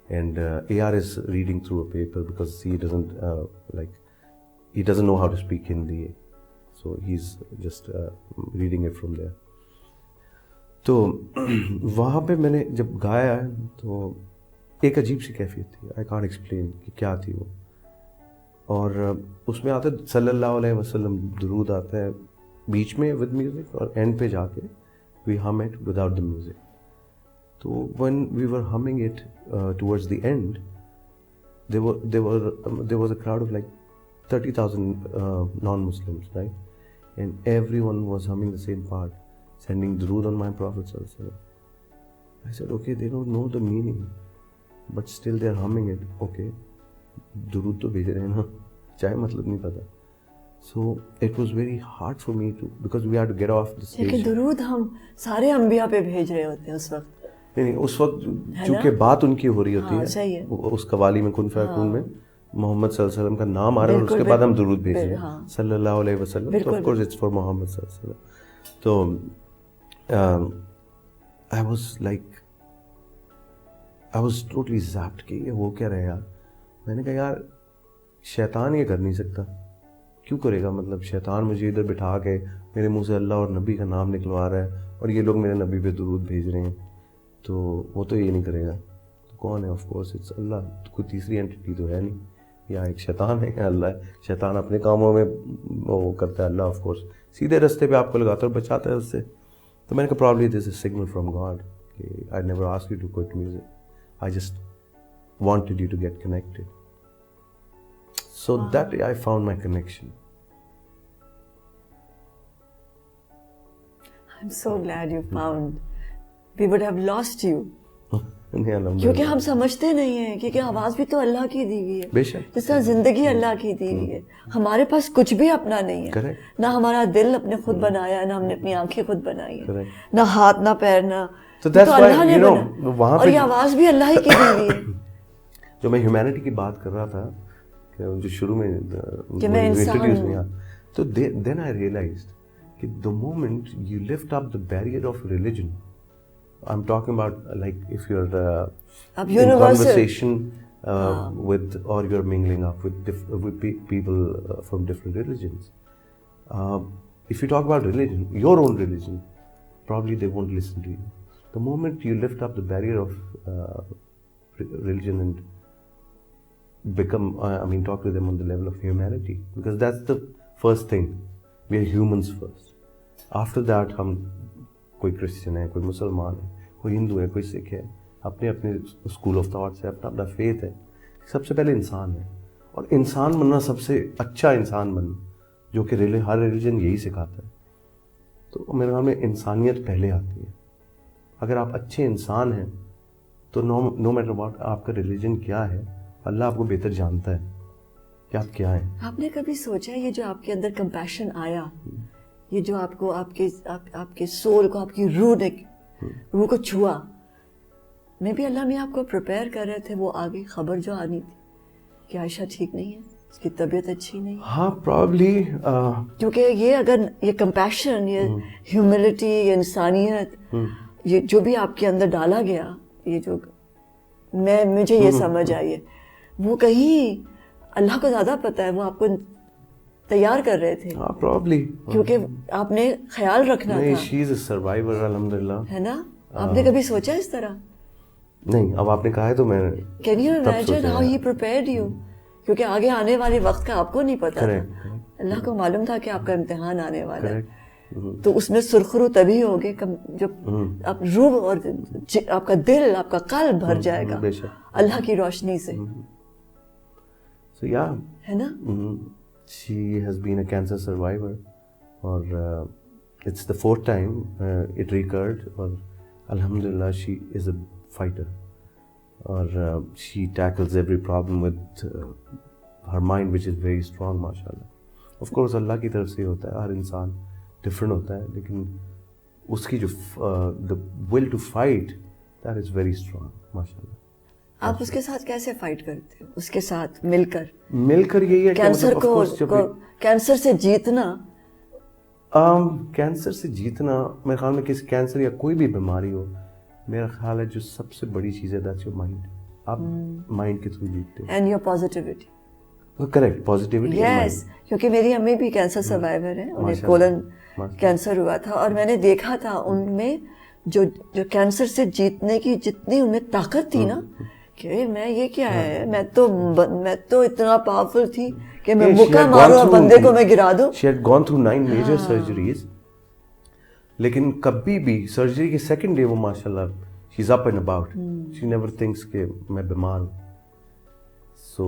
And AR is reading through a paper, because he doesn't know how to speak Hindi. So he's just reading it from there. تو وہاں پہ میں نے جب گایا تو ایک عجیب سی کیفیت تھی. آئی کانٹ ایکسپلین کہ کیا تھی وہ. اور اس میں آتا ہے صلی اللہ علیہ وسلم درود آتا ہے بیچ میں ود میوزک, اور اینڈ پہ جا کے we hum it without the music. تو when we were humming it towards the end there was a crowd of 30,000 non-Muslims, right? And everyone was humming the same part, sending durood on my Prophet Sallallahu Alaihi Wasallam. I said, okay, they don't know the meaning, but still they're humming it. Okay, durood to bhej rahe hain na, chahe matlab nahi pata. So it was very hard for me to, because we had to get off the stage. لیکن درود ہم سارے انبیاء پہ بھیج رہے ہوتے ہیں اس وقت. نہیں, اس وقت چونکہ بات ان کی ہو رہی ہوتی ہے, اس قوالی میں کن فیکون میں محمد صلی اللہ علیہ وسلم کا نام آ رہا ہے, اور اس کے بعد ہم درود بھیج رہے ہیں صلی اللہ علیہ وسلم. تو آف کورس اٹس فار محمد صلی اللہ علیہ وسلم. تو I was totally zapped کہ یہ ہو کیا رہے یار. میں نے کہا یار شیطان یہ کر نہیں سکتا, کیوں کرے گا؟ مطلب شیطان مجھے ادھر بٹھا کے میرے منہ سے اللہ اور نبی کا نام نکلوا رہا ہے, اور یہ لوگ میرے نبی پہ درود بھیج رہے ہیں, تو وہ تو یہ نہیں کرے گا. تو کون ہے؟ آف کورس اٹس اللہ. کوئی تیسری اینٹی تو ہے نہیں, یا ایک شیطان ہے یا اللہ ہے. شیطان اپنے کاموں میں وہ کرتا ہے, اللہ آف کورس سیدھے رستے پہ آپ کو لگاتا ہے اور بچاتا ہے اس سے. تو میں نے کہا probably this is signal from God کہ I never ask you to quit music, I just wanted you to get connected. So that I found my connection. I'm so glad you found. We would have lost you. کیونکہ ہم سمجھتے نہیں ہیں, کیونکہ آواز بھی تو اللہ کی دی ہوئی ہے, جس طرح زندگی اللہ کی دی ہوئی ہے. ہمارے پاس کچھ بھی اپنا نہیں ہے, نہ ہمارا دل اپنے خود بنایا ہے, نہ ہم نے اپنی آنکھیں خود بنائی ہیں, نہ ہاتھ نہ پیر, نہ تو اللہ نے بنا, اور یہ آواز بھی اللہ ہی کی دی ہوئی ہے. جو میں ہیومینٹی کی بات کر رہا تھا, جو شروع میں انٹروڈیوس ہوا, تو دین آئی ریئلائزڈ کہ the moment you lift up the barrier of religion, I'm talking about if you're in conversation with, or you're mingling up with people from different religions. If you talk about religion, your own religion, probably they won't listen to you. The moment you lift up the barrier of religion and talk to them on the level of humanity, because that's the first thing. We are humans first. After that ہم کوئی Christian ہے, کوئی مسلمان ہے, کوئی ہندو ہے, کوئی سکھ ہے, اپنے اپنے اسکول آف تھاٹ سے, اپنا اپنا فیتھ ہے. سب سے پہلے انسان ہے, اور انسان بننا سب سے اچھا انسان بننا, جو کہ ہر ریلیجن یہی سکھاتا ہے. تو میرے خیال میں انسانیت پہلے آتی ہے. اگر آپ اچھے انسان ہیں تو نو میٹر واٹ آپ کا ریلیجن کیا ہے, اللہ آپ کو بہتر جانتا ہے. کہ آپ کیا ہیں. آپ نے کبھی سوچا یہ جو آپ کے اندر کمپیشن آیا, یہ جو آپ کو آپ کے سول کو, آپ کی روح کو چھوا, میں بھی اللہ میں آپ کو پریپیئر کر رہے تھے, وہ آگے خبر جو آنی تھی کہ عائشہ ٹھیک نہیں ہے, اس کی طبیعت اچھی نہیں ہے. ہاں پرابلی کیونکہ یہ اگر یہ کمپیشن, یہ ہیوملٹی, یہ انسانیت, یہ جو بھی آپ کے اندر ڈالا گیا, یہ جو مجھے یہ سمجھ آئی ہے, وہ کہیں اللہ کو زیادہ پتہ ہے, وہ آپ کو تیار کر رہے تھے. ہاں پرابلی, کیونکہ آپ نے خیال رکھنا تھا. شی از اے سروائیور الحمدللہ, ہے نا. آپ نے کبھی سوچا اس طرح؟ نہیں, اب آپ نے کہا ہے تو میں can you imagine how he prepared you, کیونکہ آگے آنے والے وقت کا آپ کو نہیں پتا تھا, اللہ کو معلوم تھا کہ آپ کا امتحان آنے والا ہے. تو اس میں سرخرو تبھی ہوگے جب آپ روح اور آپ کا دل, آپ کا قلب بھر جائے گا اللہ کی روشنی سے. So yeah, ہے نا. She has been a cancer survivor, اور it's the 4th time it recurred, اور alhamdulillah she is a fighter, اور she tackles every problem with her mind which is very strong, mashallah. Of course اللہ کی طرف سے ہوتا ہے, ہر انسان different ہوتا ہے, لیکن اس کی جو the will to fight, that is very strong, mashallah. آپ اس کے ساتھ کیسے فائٹ کرتے ہو, اس کے ساتھ مل کر یہی ہے کینسر کو, کینسر سے جیتنا. کینسر سے جیتنا میرے خیال میں کسی کینسر یا کوئی بھی بیماری ہو, میرا خیال ہے جو سب سے بڑی چیز ہے دیٹس یور مائنڈ. آپ مائنڈ کے تھرو جیتتے ہو. And your positivity. Correct, positivity. Yes, کیونکہ میری امی بھی کینسر سروائیور ہیں, انہیں کولن کینسر ہوا تھا, اور میں نے دیکھا تھا ان میں جو کینسر سے جیتنے کی جتنی ان میں طاقت تھی نا, کہ میں یہ کیا ہے, میں تو اتنا پاورفل تھی کہ میں مکہ ماروں اور بندے کو میں گرا دوں. She had gone through 9 major surgeries, لیکن کبھی بھی سرجری کے سیکنڈ ڈے وہ ماشاءاللہ she's up and about. She never thinks کہ میں بیمار ہوں. So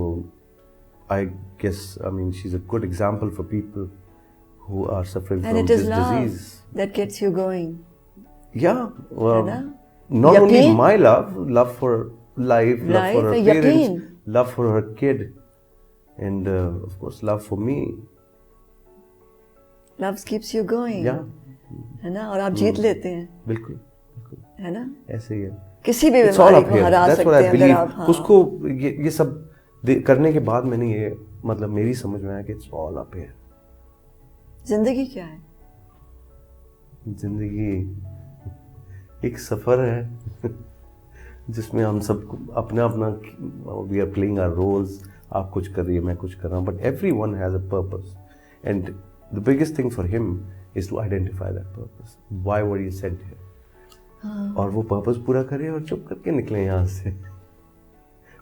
I guess, I mean, she's a good example for people who are suffering from this disease. And it is love that gets you going. Yeah, well, not only my love for life, love for her parents, love for her kid, and of course love for me. Love keeps you going. Yeah. ہے نا, اور آپ جیت لیتے ہیں. بالکل, ہے نا, ایسے ہی ہے. کسی بھی بیماری کو ہرا سکتے ہیں اگر آپ. اس کو یہ سب کرنے کے بعد میں نے یہ مطلب میری سمجھ میں آیا کہ اٹس آل اپ ہیئر. زندگی کیا ہے؟ زندگی ایک سفر ہے جس میں ہم سب اپنا we are playing our roles. آپ کچھ کر رہی ہے, میں کچھ کر رہا ہوں, but everyone has a purpose, and the biggest thing for him is to identify that purpose, why were you sent here, اور وہ پرپز پورا کرے اور چپ کر کے نکلے یہاں سے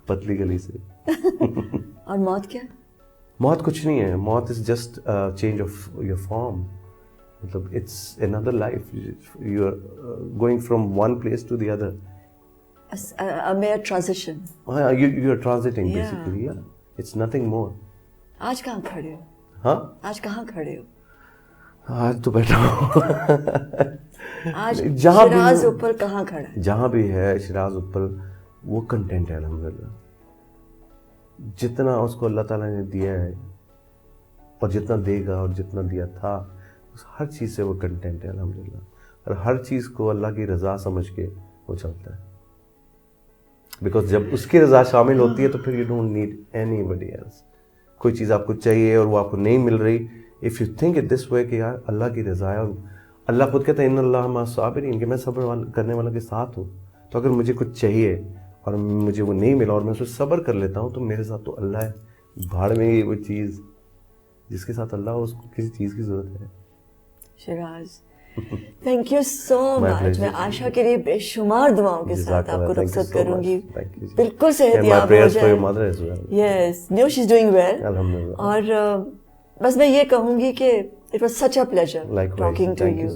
پتلی گلی سے. اور موت کیا؟ موت کچھ نہیں ہے. موت is just change of your form. مطلب it's another life. You are going from one place to the other. A mere transition. You are transiting basically. Yeah. It's nothing more. آج کہاں کھڑے ہو؟ ہاں, آج کہاں کھڑے ہو؟ آج تو بیٹھا ہوں. آج شیراز اوپر کہاں کھڑا ہے؟ جہاں بھی ہے شیراز اوپر وہ کنٹینٹ ہے الحمدللہ. جتنا اس کو اللہ تعالیٰ نے دیا ہے اور جتنا دے گا اور جتنا دیا تھا, ہر چیز سے وہ کنٹینٹ ہے الحمدللہ. اور ہر چیز کو اللہ کی رضا سمجھ کے وہ چلتا ہے, بیکاز جب اس کی رضا شامل ہوتی ہے تو پھر you don't need anybody else. کوئی چیز آپ کو چاہیے اور وہ آپ کو نہیں مل رہی, if you think it this way کہ یار اللہ کی رضا ہے, اور اللہ خود کہتا ہے ان اللہ مع الصابرین, کہ میں صبر کرنے والا کے ساتھ ہوں. تو اگر مجھے کچھ چاہیے اور مجھے وہ نہیں ملا اور میں اس پہ صبر کر لیتا ہوں, تو میرے ساتھ تو اللہ ہے. بھاڑ میں وہ چیز جس کے ساتھ اللہ ہو, اس کو کسی چیز کی ضرورت ہے. شیراز, تھینک یو سو مچ. میں عائشہ کے لیے بے شمار دعاؤں کے ساتھ آپ کو رخصت کروں گی. بالکل صحت یاب ہو جائے. Yes, no she is doing well. اور بس میں یہ کہوں گی کہ it was such a pleasure talking to you.